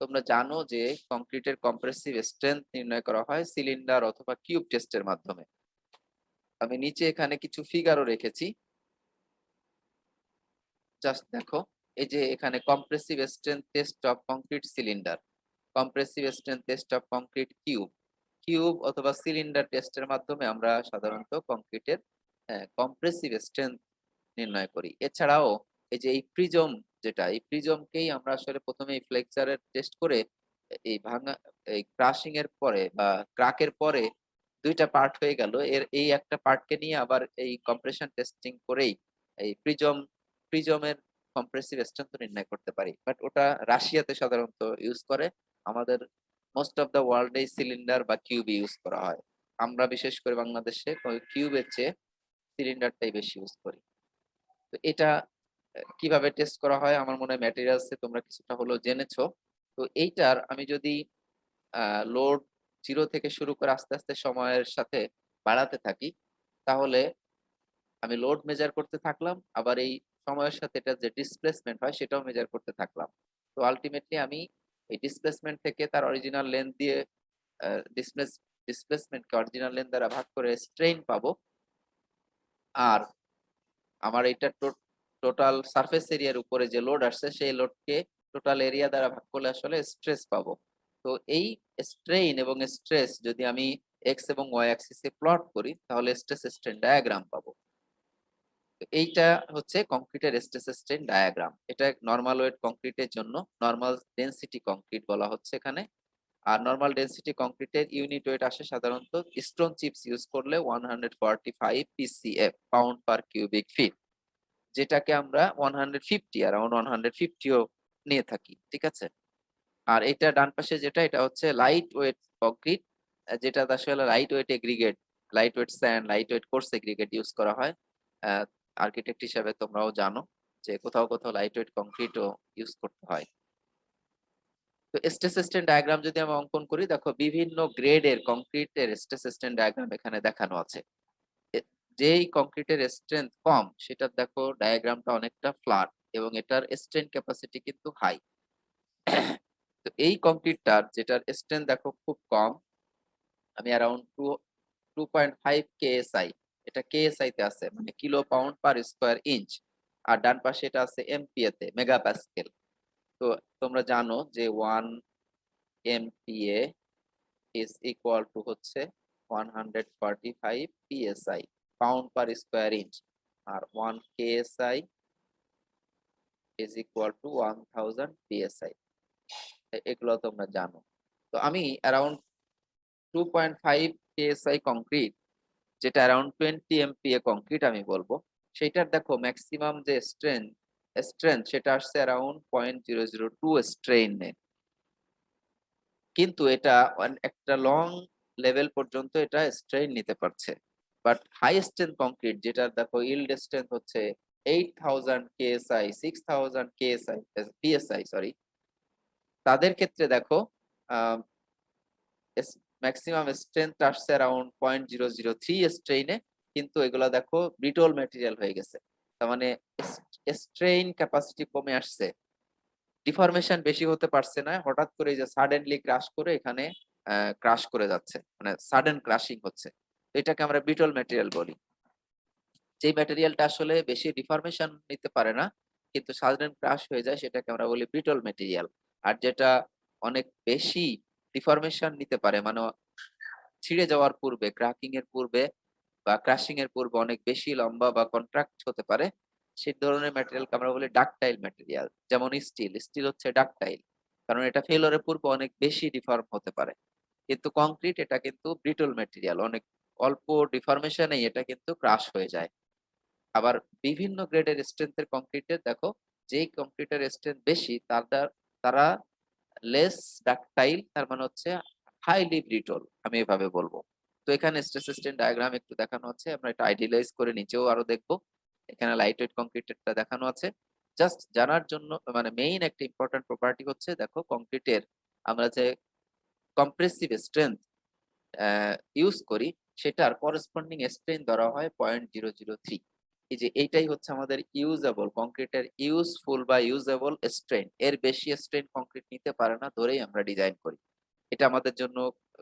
তোমরা জানো যে কংক্রিটের কম্প্রেসিভ স্ট্রেংথ নির্ণয় করা হয় সিলিন্ডার অথবা কিউব টেস্টের মাধ্যমে। আমি নিচে এখানে কিছু ফিগারও রেখেছি, জাস্ট দেখো। এই যে এখানে compressive strength test of concrete cylinder, compressive strength test of concrete cube, cube অথবা সিলিন্ডার টেস্টের মাধ্যমে আমরা সাধারণত কংক্রিটের কম্প্রেসিভ স্ট্রেংথ নির্ণয় করি। এছাড়াও এই যে এই প্রিজম, যেটা এই প্রিজমকেই আমরা আসলে প্রথমে এই ফ্লেক্সারের টেস্ট করে এই ভাঙা, এই ক্রাশিং এর পরে বা ক্রাকের পরে দুইটা পার্ট হয়ে গেল, এর এই একটা পার্টকে নিয়ে আবার এই কম্প্রেশন টেস্টিং করেই এই প্রিজমের কম্প্রেসিভ স্ট্রেংথ নির্ণয় করতে পারি। বাট ওটা রাশিয়াতে সাধারণত ইউজ করে, আমাদের মোস্ট অফ দা ওয়ার্ল্ড এই সিলিন্ডার বা কিউব ইউজ করা হয়। আমরা বিশেষ করে বাংলাদেশে কিউবের চেয়ে সিলিন্ডারটাই বেশি ইউজ করি। তো এটা কিভাবে টেস্ট করা হয় আমার মনে হয় ম্যাটেরিয়ালসে তোমরা কিছুটা হলেও জেনেছো। তো এইটার আমি যদি লোড জিরো থেকে শুরু করে আস্তে আস্তে সময়ের সাথে বাড়াতে থাকি, তাহলে আমি লোড মেজার করতে থাকলাম, আবার এই সময়ের সাথে এটা যে ডিসপ্লেসমেন্ট হয় সেটাও মেজার করতে থাকলাম। তো আলটিমেটলি আমি এই ডিসপ্লেসমেন্ট থেকে তার অরিজিনাল লেন্থ দিয়ে ডিসপ্লেসমেন্টকে অরিজিনাল লেন্থ দ্বারা ভাগ করে স্ট্রেইন পাবো। আর আমার এটা টোটাল সারফেস এরিয়ার উপরে যে লোড আসছে সেই লোডকে টোটাল এরিয়া দ্বারা ভাগ করলে আসলে স্ট্রেস পাবো। তো এই স্ট্রেইন এবং স্ট্রেস যদি আমি এক্স এবং ওয়াই অ্যাক্সিসে প্লট করি, তাহলে স্ট্রেস স্ট্রেন ডায়াগ্রাম পাবো। তো এইটা হচ্ছে কংক্রিটের স্ট্রেস স্ট্রেন ডায়াগ্রাম। এটা নরমাল ওয়েট কংক্রিটের জন্য নরমাল ডেনসিটি কংক্রিট বলা হচ্ছে এখানে। আর নরমাল ডেনসিটি কংক্রিটের ইউনিট ওয়েট আসে সাধারণত স্টোন চিপস ইউজ করলে 145 PCF, pound per cubic fit, যেটাকে আমরা 150 অ্যারাউন্ড 150ও নিয়ে থাকি, ঠিক আছে। আর এটা ডান পাশে যেটা, এটা হচ্ছে লাইট ওয়েট কংক্রিট, যেটা আসলে light weight aggregate, light weight sand, light weight coarse aggregate use করা হয়। আর্কিটেক্ট হিসাবে তোমরাও জানো যে কোথাও কোথাও লাইট ওয়েট কংক্রিটও ইউজ করতে হয়। তো স্ট্রেস স্ট্রেন ডায়াগ্রাম যদি আমি অঙ্কন করি, দেখো বিভিন্ন গ্রেডের কংক্রিটের স্ট্রেস স্ট্রেন ডায়াগ্রাম এখানে দেখানো আছে। যেই কংক্রিটের স্ট্রেংথ কম সেটার দেখো ডায়াগ্রামটা অনেকটা ফ্ল্যাট এবং এটার স্ট্রেন ক্যাপাসিটি কিন্তু হাই। তো এই কংক্রিটটার যেটার স্ট্রেংথ দেখো খুব কম, আমি অ্যারাউন্ড 2.5 কেএসআই, এটা কেএসআই তে আছে, মানে kilo pound per square inch. আর ডান পাশে এটা আছে এমপিএ তে, মেগা প্যাসকেল। তো তোমরা জানো যে 1 MPa ইজ ইকুয়াল টু হচ্ছে 145 PSI, pound per square inch. আর 1 KSI is equal to 1000 PSI, এগুলো তোমরা জানো। তো আমি অ্যারাউন্ড 2.5 কেএসআই কংক্রিট, যেটা অ্যারাউন্ড 20 এমপিএ কংক্রিট আমি বলবো, সেটার দেখো ম্যাক্সিমাম যে স্ট্রেংথ সেটা আসছে অ্যারাউন্ড 0.002 স্ট্রেইনে। কিন্তু এটা একটা লং লেভেল পর্যন্ত এটা স্ট্রেইন নিতে পারছে। বাট হাই স্ট্রেংথ কংক্রিট, যেটার দেখো ইল্ড স্ট্রেংথ হচ্ছে 8000 কেএসআই, 6000 কেএসআই পিএসআই সরি, তাদের ক্ষেত্রে দেখো ম্যাক্সিমাম স্ট্রেংথ আসছে অ্যারাউন্ড 0.003 স্ট্রেইনে, কিন্তু এগুলা দেখো ব্রিটল ম্যাটেরিয়াল হয়ে গেছে। তার মানে স্ট্রেইন ক্যাপাসিটি কমে আসছে, ডিফরমেশন বেশি হতে পারছে না, হঠাৎ করে এই যে সাডেনলি ক্রাশ করে এখানে ক্রাশ করে যাচ্ছে, মানে সাডেন ক্রাশিং হচ্ছে। তো এটাকে আমরা ব্রিটল ম্যাটেরিয়াল বলি। যে ম্যাটেরিয়ালটা আসলে বেশি ডিফরমেশন নিতে পারে না কিন্তু সাডেন ক্রাশ হয়ে যায়, সেটাকে আমরা বলি ব্রিটল ম্যাটেরিয়াল। আর যেটা অনেক বেশি ডিফরমেশন নিতে পারে, মানে ছিঁড়ে যাওয়ার পূর্বে, ক্র্যাকিং এর পূর্বে বা ক্রাশিং এর পূর্বে অনেক বেশি লম্বা বা কন্ট্রাক্ট হতে পারে, সেই ধরনের ম্যাটেরিয়ালকে আমরা বলি ডাকটাইল ম্যাটেরিয়াল। যেমন স্টিল, স্টিল হচ্ছে ডাকটাইল, কারণ এটা ফেইলিউরের পূর্বে অনেক বেশি ডিফর্ম হতে পারে। কিন্তু কংক্রিট এটা কিন্তু ব্রিটল ম্যাটেরিয়াল, অনেক অল্প ডিফরমেশনেই এটা কিন্তু ক্রাশ হয়ে যায়। আবার বিভিন্ন গ্রেডের স্ট্রেংথের কংক্রিটের দেখো, যেই কংক্রিটের স্ট্রেংথ বেশি তারা লেস ডাকটাইল, তার মানে হচ্ছে হাইলি ব্রিটল, আমি এভাবে বলবো। তো এখানে স্ট্রেস স্ট্রেন ডায়াগ্রাম একটু দেখানো আছে, আমরা এটা আইডিয়ালাইজ করে নিচেও আরো দেখবো। এখানে লাইট ওয়েট কংক্রিটেরটা দেখানো আছে জাস্ট জানার জন্য, মানে মেইন একটা ইম্পর্টেন্ট প্রপার্টি হচ্ছে দেখো কংক্রিটের আমরা যে কম্প্রেসিভ স্ট্রেংথ ইউজ করি সেটার করসপন্ডিং স্ট্রেন ধরা হয় 0.003। এই যে এইটাই হচ্ছে আমাদের ইউজেবল কংক্রিটের ইউজফুল বা ইউজেবল স্ট্রেন, এর বেশি স্ট্রেন কংক্রিট নিতে পারে না ধরেই আমরা ডিজাইন করি। এটা আমাদের জন্য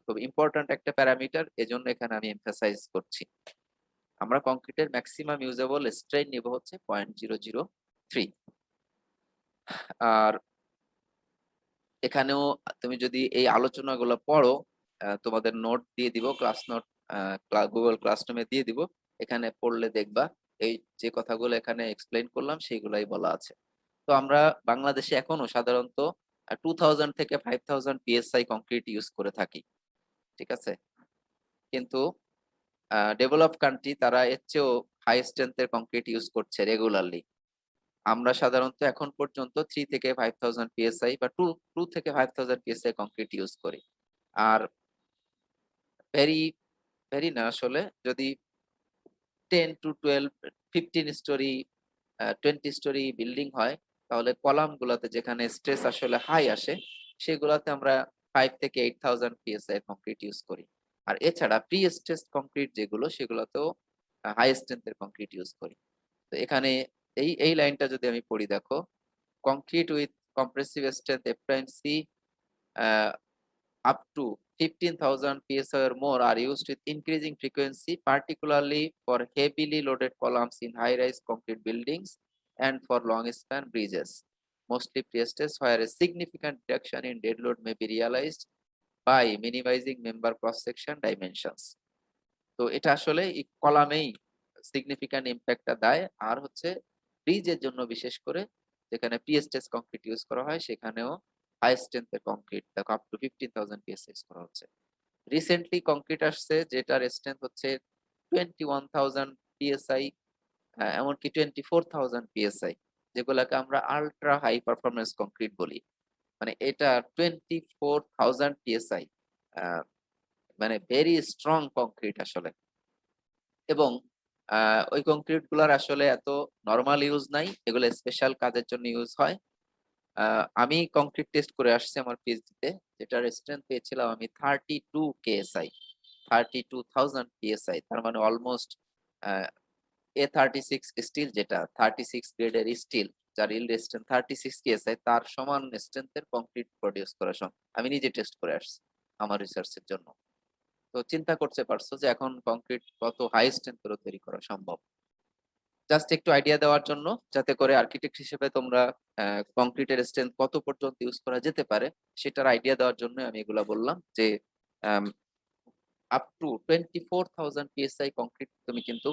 খুব ইম্পর্ট্যান্ট একটা প্যারামিটার, এজন্য এখানে আমি এমফাসাইজ করছি। আমরা কংক্রিটের ম্যাক্সিমাম ইউজেবল স্ট্রেন নিব হচ্ছে 0.003। আর এখানেও তুমি যদি এই আলোচনাগুলো পড়ো, তোমাদের নোট দিয়ে দিব, ক্লাস নোট গুগল ক্লাসরুমে দিয়ে দিব, এখানে পড়লে দেখবা এই যে কথাগুলো এখানে এক্সপ্লেইন করলাম সেইগুলাই বলা আছে। তো আমরা বাংলাদেশে এখনো সাধারণত 2000 থেকে 5000 পিএসআই কংক্রিট ইউজ করে থাকি, ঠিক আছে। কিন্তু ডেভেলপ কান্ট্রি তারা এর চেয়েও হাই স্ট্রেংথের কংক্রিট ইউজ করছে রেগুলারলি। আমরা সাধারণত এখন পর্যন্ত 3 থেকে 5000 পিএসআই বা 2 থেকে 5000 পিএসআই কংক্রিট ইউজ করি। আর ভেরি ভেরি না আসলে, যদি 10 to 12 15 স্টোরি 20 স্টোরি বিল্ডিং হয়, তাহলে কলাম গুলাতে যেখানে স্ট্রেস আসলে হাই আসে সেগুলাতে আমরা 5 থেকে 8000 পিএসআই কংক্রিট ইউজ করি। আর এছাড়া প্রি স্ট্রেস কংক্রিট যেগুলো সেগুলোতেও হাই স্ট্রেংথের কংক্রিট ইউজ করি। তো এখানে এই লাইনটা যদি আমি পড়ি দেখো, concrete with compressive strength F prime C up to 15,000 psi or more are used with increasing frequency, particularly for heavily loaded columns in high-rise concrete buildings and for long-span bridges, mostly pre-stressed, where a significant reduction in dead load may be realized by minimizing member cross-section dimensions. তো এটা আসলে এই কলামেই সিগনিফিক্যান্ট ইম্প্যাক্টটা দেয়। আর হচ্ছে ব্রিজের জন্য বিশেষ করে যেখানে পিএসটিএস কংক্রিট ইউজ করা হয় সেখানেও হাই স্ট্রেংথের কংক্রিট দেখো আপ টু 15,000 পিএসআই ইউজ করা হচ্ছে। রিসেন্টলি কংক্রিট আসছে যেটার স্ট্রেংথ হচ্ছে 21,000 পিএসআই, এমনকি 24,000 পিএসআই, যেগুলোকে আমরা আল্ট্রা হাই পারফরমেন্স কংক্রিট বলি। মানে এটা 24,000 পিএসআই, মানে ভেরি স্ট্রং কংক্রিট আসলে। এবং ওই কংক্রিট গুলার আসলে এত নরমাল ইউজ নাই, এগুলো স্পেশাল কাজের জন্য ইউজ হয়। আমি কংক্রিট টেস্ট করে আসছি আমার পিএইচডিতে, যেটার স্ট্রেংথ পেয়েছিলাম আমি 32 কেএসআই, 32,000 পিএসআই, তার মানে অলমোস্ট A36 স্টিল, যেটা 36 গ্রেডের স্টিল, যার ইল্ড স্ট্রেংথ 36 কেএসআই, তার সমান স্ট্রেংথের কংক্রিট প্রডিউস করা সম্ভব। আমি নিজে টেস্ট করে আসছি আমার রিসার্চের জন্য। তো চিন্তা করতে পারছো যে এখন কংক্রিট কত হাই স্ট্রেংথের তৈরি করা সম্ভব। জাস্ট একটু আইডিয়া দেওয়ার জন্য, যাতে করে আর্কিটেক্ট হিসেবে তোমরা কংক্রিটের স্ট্রেংথ কত পর্যন্ত ইউজ করা যেতে পারে সেটার আইডিয়া দেওয়ার জন্য আমি এগুলা বললাম যে আপ টু 24,000 পিএসআই কংক্রিট তুমি কিন্তু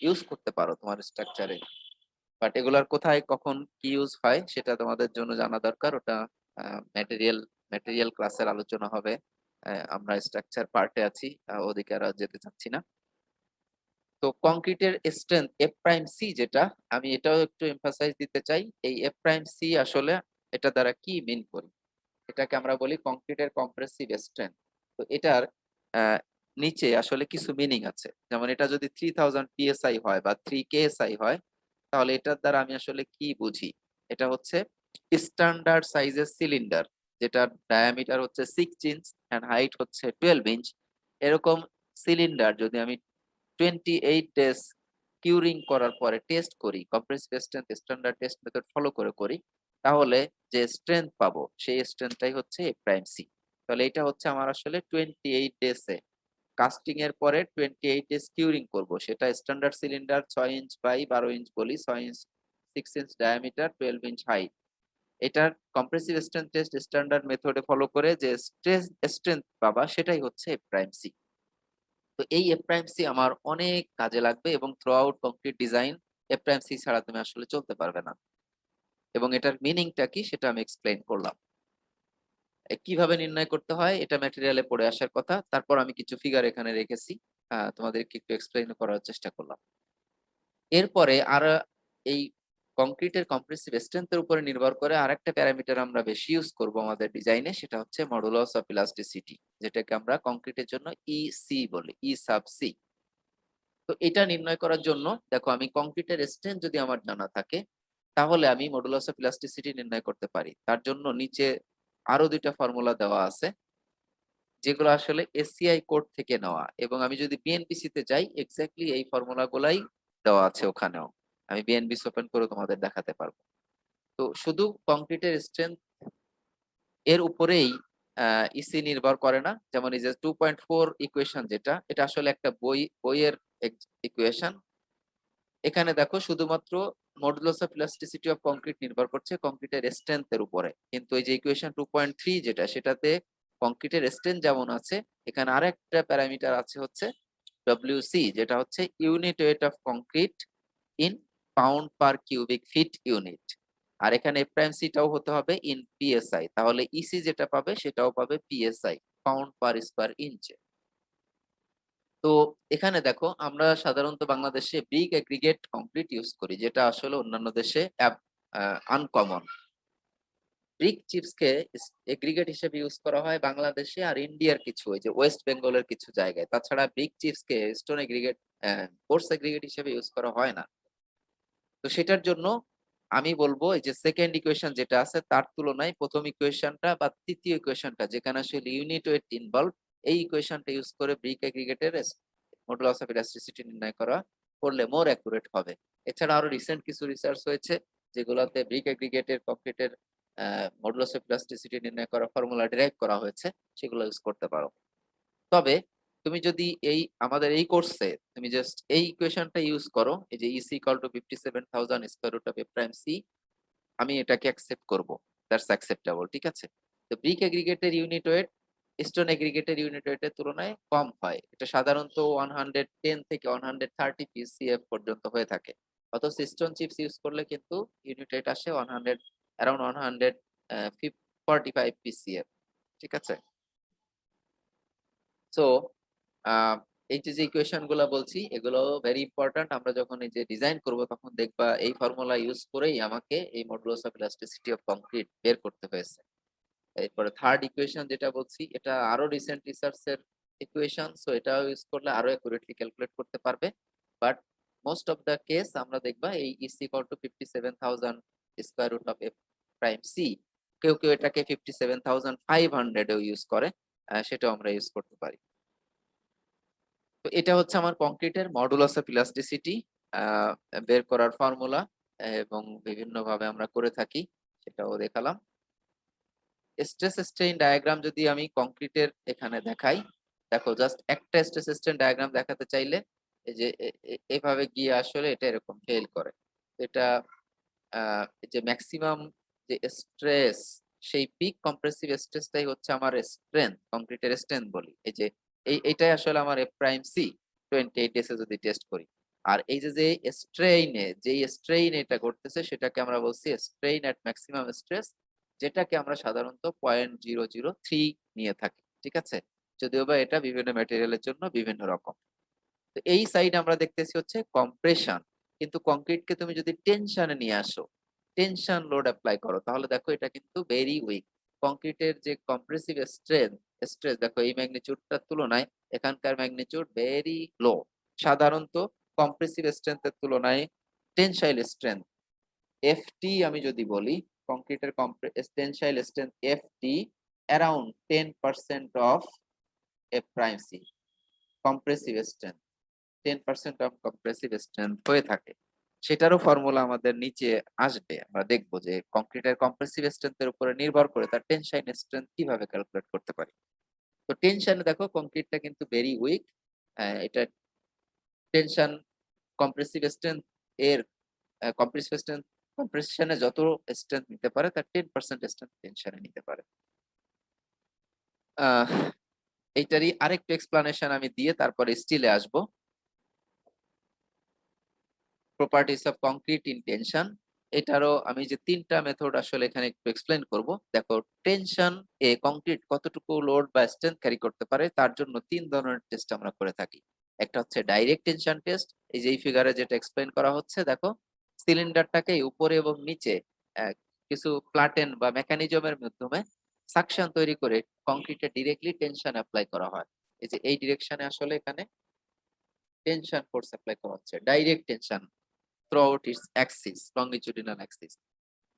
ইউজ করতে পারো তোমার স্ট্রাকচারে। বাট এগুলার কোথায় কখন কি ইউজ হয় সেটা তোমাদের জন্য জানা দরকার, ওটা ম্যাটেরিয়াল ম্যাটেরিয়াল ক্লাসের আলোচনা হবে। আমরা স্ট্রাকচার পার্টে আছি, ওদিকে আর যেতে চাচ্ছি না। তো কংক্রিটের স্ট্রেংথ এফ প্রাইম সি, যেটা আমি এটাও একটু এমফাসাইজ দিতে চাই, এই এফ প্রাইম সি আসলে এটা দ্বারা কি মিন করি, এটাকে আমরা বলি কংক্রিটের কম্প্রেসিভ স্ট্রেংথ। তো এটার নিচে আসলে কিছু মিনিং আছে, যেমন এটা যদি 3000 পিএসআই হয় বা 3 কেএসআই হয়, তাহলে এটার দ্বারা আমি আসলে কি বুঝি, এটা হচ্ছে স্ট্যান্ডার্ড সাইজের সিলিন্ডার যেটার ডায়ামিটার হচ্ছে 6 ইঞ্চ এন্ড হাইট হচ্ছে 12 ইঞ্চ, এরকম সিলিন্ডার যদি আমি 28 ডেজ কিউরিং করার পরে টেস্ট করি, compressive strength standard test method follow করে করি, তাহলে যে স্ট্রেংথ পাবো সেই স্ট্রেংথটাই হচ্ছে এ প্রাইম সি। তাহলে এটা হচ্ছে আমার আসলে 28 ডেজে কাস্টিং এর পরে 28 ডেজ কিউরিং করব, সেটা standard cylinder 6 inch by 12 inch বলি, 6 inch 6 inch diameter 12 inch height. এটার কম্প্রেসিভ স্ট্রেংথ টেস্ট স্ট্যান্ডার্ড মেথডে ফলো করে যে স্ট্রেংথ পাবা সেটাই হচ্ছে এ প্রাইম সি। তো এই এফ প্রাইম সি আমার অনেক কাজে লাগবে এবং throughout concrete design F prime C ছাড়া তুমি আসলে চলতে পারবে না। এবং এটার মিনিংটা কি সেটা আমি এক্সপ্লেইন করলাম। কিভাবে নির্ণয় করতে হয় এটা ম্যাটেরিয়ালে পড়ে আসার কথা। তারপর আমি কিছু ফিগার এখানে রেখেছি। তোমাদেরকে একটু এক্সপ্লেইন করার চেষ্টা করলাম। এরপরে আর এই কংক্রিটের কম্প্রেসিভ স্ট্রেংথ এর উপরে নির্ভর করে আরেকটা প্যারামিটার আমরা বেশি ইউজ করব আমাদের ডিজাইনে, সেটা হচ্ছে মডুলাস অফ ইলাস্টিসিটি, যেটাকে আমরা কংক্রিটের জন্য ইসি বলি, ই সাব সি। তো এটা নির্ণয় করার জন্য দেখো, আমি কংক্রিটের স্ট্রেংথ যদি আমার জানা থাকে তাহলে আমি মডুলাস অফ ইলাস্টিসিটি নির্ণয় করতে পারি। তার জন্য নিচে আরো দুইটা ফর্মুলা দেওয়া আছে যেগুলো আসলে এসসিআই কোড থেকে নেওয়া, এবং আমি যদি বিএনপিসি তে যাই এক্স্যাক্টলি এই ফর্মুলা গুলাই দেওয়া আছে ওখানেও। আমি বিএনপিসি ওপেন করে তোমাদের দেখাতে পারবো। তো শুধু কংক্রিটের স্ট্রেংথ এর উপরেই ইসি নির্ভর করে না। যেমন এই যে 2.4 ইকুয়েশন, যেটা এটা আসলে একটা বইয়ের ইকুয়েশন। এখানে দেখো শুধুমাত্র modulus of elasticity of concrete নির্ভর করছে কংক্রিটের স্ট্রেংথ এর উপরে, কিন্তু এই যে ইকুয়েশন 2.3 যেটা, সেটাতে কংক্রিটের স্ট্রেংথ যেমন আছে, এখানে আরেকটা প্যারামিটার আছে হচ্ছে ডব্লিউসি, যেটা হচ্ছে unit weight of concrete in pound per cubic feet unit. আর এখানে প্রাইম সিটাও হতে হবে ইন পিএসআই, তাহলে ইসি যেটা পাবে সেটাও পাবে পিএসআই, পাউন্ড পার স্কয়ার ইঞ্চে। তো এখানে দেখো, আমরা সাধারণত বাংলাদেশে ব্রিক এগ্রিগেট কংক্রিট ইউজ করি, যেটা আসলে অন্যান্য দেশে আনকমন। ব্রিক চিপস কে এগ্রিগেট হিসেবে ইউজ করা হয় বাংলাদেশে আর ইন্ডিয়ার কিছু, ওই যে ওয়েস্ট বেঙ্গলের কিছু জায়গায়। তাছাড়া ব্রিক চিপস কে স্টোন এগ্রিগেট, কোর্স এগ্রিগেট হিসেবে ইউজ করা হয় না। তো সেটার জন্য আমি বলবো এই যে সেকেন্ড ইকুয়েশন যেটা আছে তার তুলনায় প্রথম ইকুয়েশনটা বা তৃতীয় ইকুয়েশনটা, যেখানে আসলে ইউনিট ওয়েট ইনভলভ, এই ইকুয়েশনটা ইউজ করে ব্রিক এগ্রিগেটের মডুলাস অফ ইলাস্টিসিটি নির্ণয় করা করলে মোর অ্যাকুরেট হবে। এছাড়া আরো রিসেন্ট কিছু রিসার্চ হয়েছে যেগুলোতে ব্রিক এগ্রিগেটের কংক্রিটের মডুলাস অফ ইলাস্টিসিটি নির্ণয় করা ফর্মুলা ডিরাইভ করা হয়েছে, সেগুলো ইউজ করতে পারো। তবে তুমি যদি এই আমাদের এই কোর্সে তুমি জাস্ট এই ইকুয়েশনটা ইউজ করো, এই যে EC equal to 57,000 square root of A prime C, আমি এটাকে অ্যাকসেপ্ট করব, দ্যাটস অ্যাকসেপ্টেবল, ঠিক আছে। তো ব্রিক এগ্রিগেটের ইউনিট ওয়েট স্টোন এগ্রিগেটের ইউনিট ওয়েটের তুলনায় কম হয়, এটা সাধারণত 110 থেকে 130 পিসিএফ পর্যন্ত হয়ে থাকে। অথচ স্টোন চিপস ইউজ করলে কিন্তু ইউনিট ওয়েট আসে 100, অ্যারাউন্ড 145 পিসিএফ, ঠিক আছে। সো এই যে ইকুয়েশন গুলা বলছি এগুলো ভেরি ইম্পর্ট্যান্ট। আমরা যখন এই যে ডিজাইন করব তখন দেখবা এই ফর্মুলা ইউজ করেই আমাকে এই modulus of elasticity of concrete বের করতে হয়েছে। এরপরে থার্ড ইকুয়েশন যেটা বলছি, এটা আরো রিসেন্ট রিসার্চের ইকুয়েশন, সো এটা ইউজ করলে আরো অ্যাকুরেটলি ক্যালকুলেট করতে পারবে। But most of the case আমরা দেখবা এই EC equal to 57,000 square root of F prime C, কেউ কেউ এটাকে 57,500 এও ইউজ করে, সেটাও আমরা ইউজ করতে পারি। তো এটা হচ্ছে আমার কংক্রিটের মডুলাস অফ ইলাস্টিসিটি বের করার ফর্মুলা, এবং বিভিন্ন ভাবে আমরা করে থাকি সেটাও দেখালাম। স্ট্রেস স্ট্রেইন ডায়াগ্রাম যদি আমি কংক্রিটের এখানে দেখাই, দেখো জাস্ট একটা স্ট্রেস স্ট্রেইন ডায়াগ্রাম দেখাতে চাইলে এই যে এভাবে গিয়ে আসলে এটা এরকম ফেল করে। এটা এই যে ম্যাক্সিমাম যে স্ট্রেস, সেই পিক কম্প্রেসিভ স্ট্রেসটাই হচ্ছে আমার স্ট্রেংথ, কংক্রিটের স্ট্রেংথ বলি। এই যে এইটাই আসলে আমার এফ প্রাইম সি 28 ডেসে যদি টেস্ট করি। আর এই যে স্ট্রেইন এটা ঘটতেছে সেটাকে আমরা বলছি স্ট্রেইন এট ম্যাক্সিমাম স্ট্রেস, যেটাকে আমরা সাধারণত 0.003 নিয়ে থাকি, ঠিক আছে। যদিও বা এটা বিভিন্ন ম্যাটেরিয়ালের জন্য বিভিন্ন রকম। তো এই সাইড আমরা দেখতেছি হচ্ছে কম্প্রেশন, কিন্তু কংক্রিটকে তুমি যদি টেনশনে নিয়ে আসো, টেনশন লোড অ্যাপ্লাই করো, তাহলে দেখো এটা কিন্তু ভেরি উইক। কংক্রিটের যে কম্প্রেসিভ স্ট্রেস দেখো এই ম্যাগনিটিউডটার তুলনায় এখানকার ম্যাগনিটিউড ভেরি লো। সাধারণত কম্প্রেসিভ স্ট্রেংথের তুলনায় টেনসাইল স্ট্রেংথ এফটি আমি যদি বলি, কংক্রিটের tensile strength FT around 10% of F prime C compressive strength 10% of compressive strength হয়ে থাকে, সেটারও ফর্মুলা আমাদের নিচে আসবে। আমরা দেখবো যে কংক্রিটের কম্প্রেসিভ স্ট্রেংথের উপরে নির্ভর করে তার টেনশন স্ট্রেংথ কিভাবে ক্যালকুলেট করতে পারি। তো টেনশনে দেখো কংক্রিটটা কিন্তু ভেরি উইক, এটা টেনশন কম্প্রেসিভ স্ট্রেংথ এর কম্প্রেসিভ স্ট্রেংথ কম্প্রেশনে যত স্ট্রেংথ নিতে পারে তার 10% স্ট্রেংথ টেনশনে নিতে পারে। আহ এইটারই আরেকটু এক্সপ্লানেশন আমি দিয়ে তারপরে স্টিলে আসবো। Properties of concrete in tension, এটারও আমি যে তিনটা মেথড আসলে এখানে একটু এক্সপ্লেন করব। দেখো টেনশন এ কংক্রিট কতটুকু লোড বা স্ট্রেংথ ক্যারি করতে পারে তার জন্য তিন ধরনের টেস্ট আমরা করে থাকি। একটা হচ্ছে ডাইরেক্ট টেনশন টেস্ট, এই যে এই ফিগারে যেটা এক্সপ্লেন করা হচ্ছে, দেখো সিলিন্ডারটাকে উপরে এবং নিচে আহ, কিছু প্লাটেন বা মেকানিজমের মাধ্যমে সাকশন তৈরি করে কংক্রিটে ডিরেক্টলি টেনশন অ্যাপ্লাই করা হয়। এই যে এই ডিরেকশনে আসলে এখানে টেনশন ফোর্স অ্যাপ্লাই করা হচ্ছে, direct tension throughout its axis, longitudinal axis।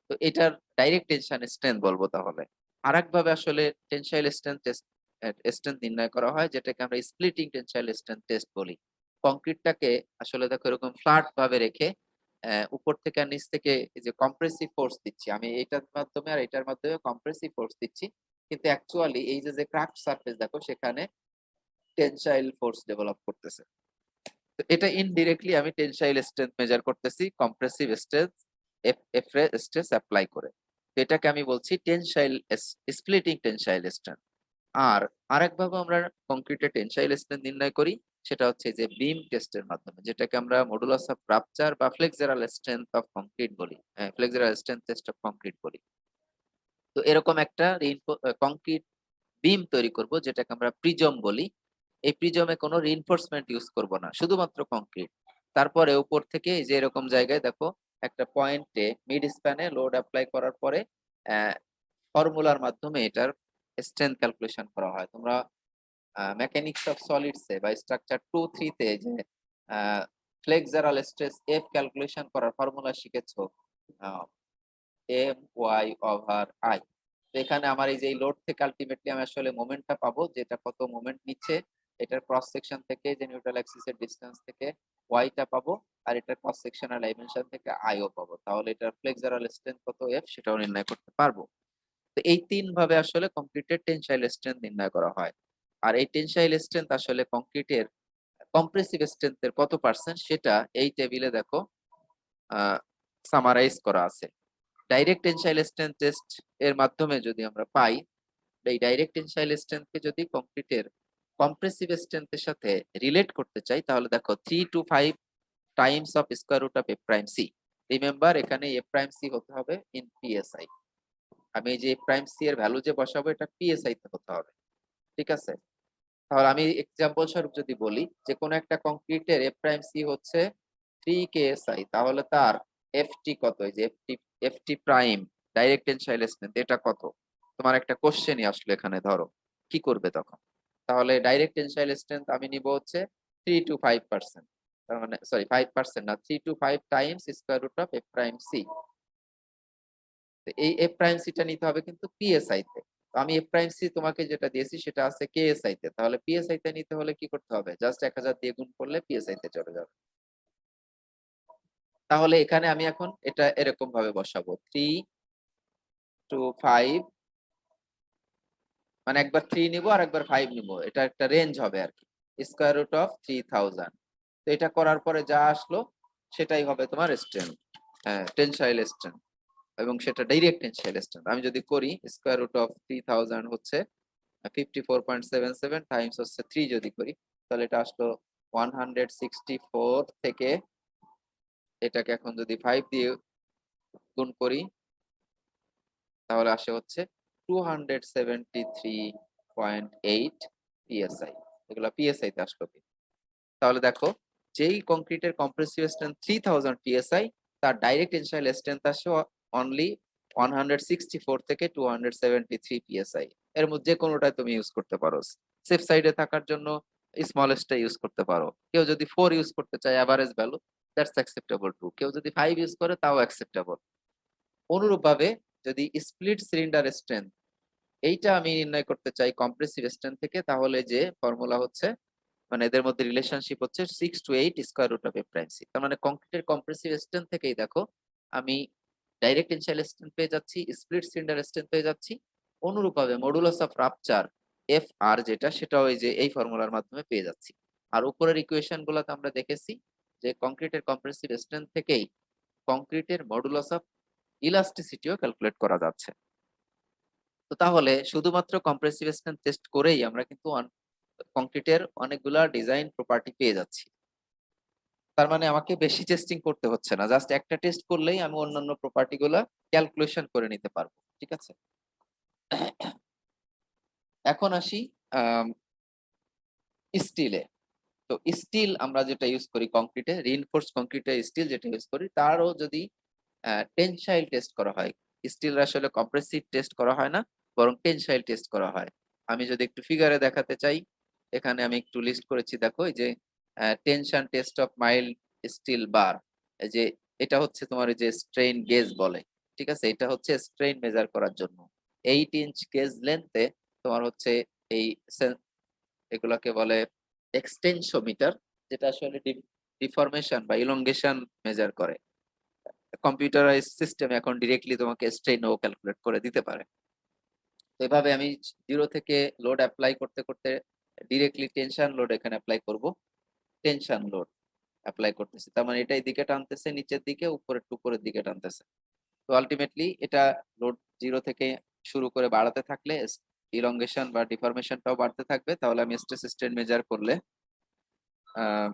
তো এটার ডাইরেক্ট টেনশন স্ট্রেংথ বলবো। তাহলে আরেকভাবে আসলে টেনসাইল স্ট্রেংথ স্ট্রেংথ নির্ণয় করা হয়, যেটাকে আমরা স্প্লিটিং টেনসাইল স্ট্রেংথ টেস্ট বলি। কংক্রিটটাকে আসলে দেখো এরকম ফ্ল্যাট ভাবে রেখে উপর থেকে আর নিচ থেকে এই যে কম্প্রেসিভ ফোর্স দিচ্ছি আমি, এটার মাধ্যমে আর এটার মাধ্যমে কম্প্রেসিভ ফোর্স দিচ্ছি, কিন্তু অ্যাকচুয়ালি এই যে ক্র্যাকড সারফেস দেখো সেখানে টেনসাইল ফোর্স ডেভেলপ করতেছে। তো এটা ইনডিরেক্টলি আমি টেনসাইল স্ট্রেংথ মেজার করতেছি কম্প্রেসিভ স্ট্রেস স্ট্রেস অ্যাপ্লাই করে। তো এটাকে আমি বলছি টেনসাইল স্প্লিটিং টেনসাইল স্ট্রেংথ। আর আরেকভাবে আমরা কংক্রিটে টেনসাইল স্ট্রেংথ নির্ণয় করি, সেটা হচ্ছে যে বিম টেস্টের মাধ্যমে, যেটাকে আমরা মডুলাস অফ রাপচার বা ফ্লেক্সারাল স্ট্রেংথ অফ কংক্রিট বলি, flexural strength test of concrete বলি। তো এরকম একটা কংক্রিট বিম তৈরি করব, যেটাকে আমরা প্রিজম বলি। এই প্রিজমে কোনো রিইনফোর্সমেন্ট ইউজ করব না, শুধুমাত্র কংক্রিট। তারপরে উপর থেকে এই যে এরকম জায়গায় দেখো একটা পয়েন্টে মিড স্প্যানে লোড অ্যাপ্লাই করার পরে ফর্মুলার মাধ্যমে এটার স্ট্রেংথ ক্যালকুলেশন করা হয়। তোমরা মেকানিক্স অফ সলিডস এ বা স্ট্রাকচার 2-3 তে যে ফ্লেক্সারাল স্ট্রেস এফ ক্যালকুলেশন করার ফর্মুলা শিখেছো, এম ওয়াই ওভার আই। তো এখানে আমার এই যে লোড থেকে আলটিমেটলি আমি আসলে মোমেন্টটা পাবো, যেটা কত মোমেন্ট নিচ্ছে, এটার ক্রস সেকশন থেকে যে নিউট্রাল অ্যাক্সিস এর ডিসটেন্স থেকে ওয়াইটা পাবো, আর এটার ক্রস সেকশনাল ডাইমেনশন থেকে আইও পাবো। তাহলে এটার ফ্লেক্সারাল স্ট্রেংথ কত এফ সেটাও নির্ণয় করতে পারবো। তো এই তিন ভাবে আসলে কংক্রিটের টেনসাইল স্ট্রেংথ নির্ণয় করা হয়। আর এই টেনসাইল স্ট্রেংথ আসলে কংক্রিটের কম্প্রেসিভ স্ট্রেংথের কত পার্সেন্ট সেটা এই টেবিলে দেখো সামারাইজ করা আছে। ডাইরেক্ট টেনসাইল স্ট্রেংথ টেস্ট এর মাধ্যমে যদি আমরা পাই, এই ডাইরেক্ট টেনসাইল স্ট্রেংথকে যদি কংক্রিটের কম্প্রেসিভ স্ট্রেংথের সাথে রিলেট করতে চাই, তাহলে দেখো 3 to 5 times of square root of F prime C. Remember এখানে এফ প্রাইম সি হতে হবে ইন পিএসআই। আমি এই যে এফ প্রাইম সি এর ভ্যালু যে বসাবো এটা পিএসআই তে হতে হবে, ঠিক আছে? তাহলে আমি এক্সাম্পল স্বরূপ যদি বলি যে কোন একটা কংক্রিটের এফ প্রাইম সি হচ্ছে 3 কেএসআই, তাহলে তার এফটি কত, এই যে FT prime direct tensile strength এটা কত? তোমার একটা কোশ্চেনই আসলে এখানে, ধরো কি করবে তখন? তাহলে ডাইরেক্ট টেনসাইল স্ট্রেংথ আমি নিব হচ্ছে 3 to 5%, তার মানে সরি 5% না, 3 to 5 times square root of F prime C. এই এফ প্রাইম সিটা নিতে হবে কিন্তু পিএসআই তে। তো আমি এফ প্রাইম সি তোমাকে যেটা দিয়েছি সেটা আছে কেএসআই তে, তাহলে পিএসআই তে নিতে হলে কি করতে হবে? জাস্ট 1000 দিয়ে গুণ করলে পিএসআই তে চলে যাবে। তাহলে এখানে আমি এখন এটা এরকম ভাবে বসাবো 3 to 5, মানে একবার 3 নিব আর একবার 5 নিব, এটা একটা রেঞ্জ হবে আর কি, স্কয়ার রুট অফ 3000। তো এটা করার পরে যা আসলো সেটাই হবে তোমার স্ট্রেংথ, হ্যাঁ টেনসাইল স্ট্রেংথ, এবং সেটা ডাইরেক্ট টেনসাইল স্ট্রেংথ। আমি যদি করি স্কয়ার রুট অফ 3000 হচ্ছে 54.77 টাইমস হচ্ছে 3 যদি করি, তাহলে এটা আসলো 164 থেকে এটাকে এখন যদি 5 দিয়ে গুণ করি তাহলে আসে হচ্ছে 273.8 পিএসআই। এগুলো পিএসআই তে আসলো কি? তাহলে দেখো যেই কংক্রিটের কম্প্রেসিভ স্ট্রেংথ 3000 পিএসআই, তার ডাইরেক্ট টেনসাইল স্ট্রেংথ আসে অনলি 164 থেকে 273 পিএসআই। এর মধ্যে কোনোটা তুমি ইউজ করতে পারো, সেফ সাইডে থাকার জন্য স্মলেস্টটা ইউজ করতে পারো। কেউ যদি 4 ইউজ করতে চায় average value, that's acceptable two. কেউ যদি 5 ইউজ করে তাও অ্যাকসেপ্টেবল। অনুরূপভাবে যদি স্প্লিট সিলিন্ডার স্ট্রেংথ এইটা আমি নির্ণয় করতে চাই কম্প্রেসিভ স্ট্রেংথ থেকে, তাহলে যে ফর্মুলা হচ্ছে মানে এদের মধ্যে রিলেশনশিপ হচ্ছে 6 to 8 square root of F prime C. তার মানে কংক্রিটের কম্প্রেসিভ স্ট্রেংথ থেকেই দেখো আমি ডাইরেক্ট টেনসাইল স্ট্রেংথ পেয়ে যাচ্ছি, স্প্লিট সিলিন্ডার স্ট্রেংথ পেয়ে যাচ্ছি। অনুরূপভাবে modulus of rupture F R যেটা, সেটাও এই যে এই ফর্মুলার মাধ্যমে পেয়ে যাচ্ছি। আর উপরের ইকুয়েশন গুলোতে আমরা দেখেছি যে কংক্রিটের কম্প্রেসিভ স্ট্রেংথ থেকেই কংক্রিটের মডুলাস অফ ইলাস্টিসিটিও ক্যালকুলেট করা যাচ্ছে। তো তাহলে শুধুমাত্র কম্প্রেসিভ স্ট্রেংথ টেস্ট করেই আমরা কিন্তু কংক্রিটের অনেকগুলা ডিজাইন প্রপার্টি পেয়ে যাচ্ছি। তার মানে আমাকে বেশি টেস্টিং করতে হচ্ছে না, জাস্ট একটা টেস্ট করলেই আমি অন্যান্য প্রপার্টি গুলা ক্যালকুলেশন করে নিতে পারবো। ঠিক আছে, এখন আসি স্টিলে। তো স্টিল আমরা যেটা ইউজ করি কংক্রিটে, রিইনফোর্স কংক্রিটে স্টিল যেটা ইউজ করি, তারও যদি টেনসাইল টেস্ট করা হয়। স্টিল আসলে কম্প্রেসিভ টেস্ট করা হয় না, বরং টেনসাইল টেস্ট করা হয়। আমি যদি একটু ফিগারে দেখাতে চাই, এখানে আমি একটু লিস্ট করেছি, দেখো এই যে tension test of mild still বার, এই যে এটা হচ্ছে তোমার এই যে স্ট্রেইন গেজ বলে। ঠিক আছে, এটা হচ্ছে স্ট্রেইন মেজার করার জন্য 8 ইঞ্চ গেজ লেন্থে তোমার হচ্ছে এই এগুলাকে বলে এক্সটেনশোমিটার, যেটা আসলে ডিফরমেশন বা ইলংগেশন মেজার করে। কম্পিউটারাইজ সিস্টেম এখন ডিরেক্টলি তোমাকে স্ট্রেইনও ক্যালকুলেট করে দিতে পারে। তো এভাবে আমি 0 থেকে লোড অ্যাপ্লাই করতে করতে ডিরেক্টলি টেনশন লোড এখানে অ্যাপ্লাই করব। টেনশন লোড অ্যাপ্লাই করতেছি, তার মানে এটা এই দিকে টানতেছে, নিচের দিকে, উপরের দিকে টানতেছে। তো আলটিমেটলি এটা লোড 0 থেকে শুরু করে বাড়াতে থাকলে ইলংগেশন বা ডিফরমেশনটাও বাড়তে থাকবে। তাহলে আমি স্ট্রেস স্ট্রেন মেজার করলে আহ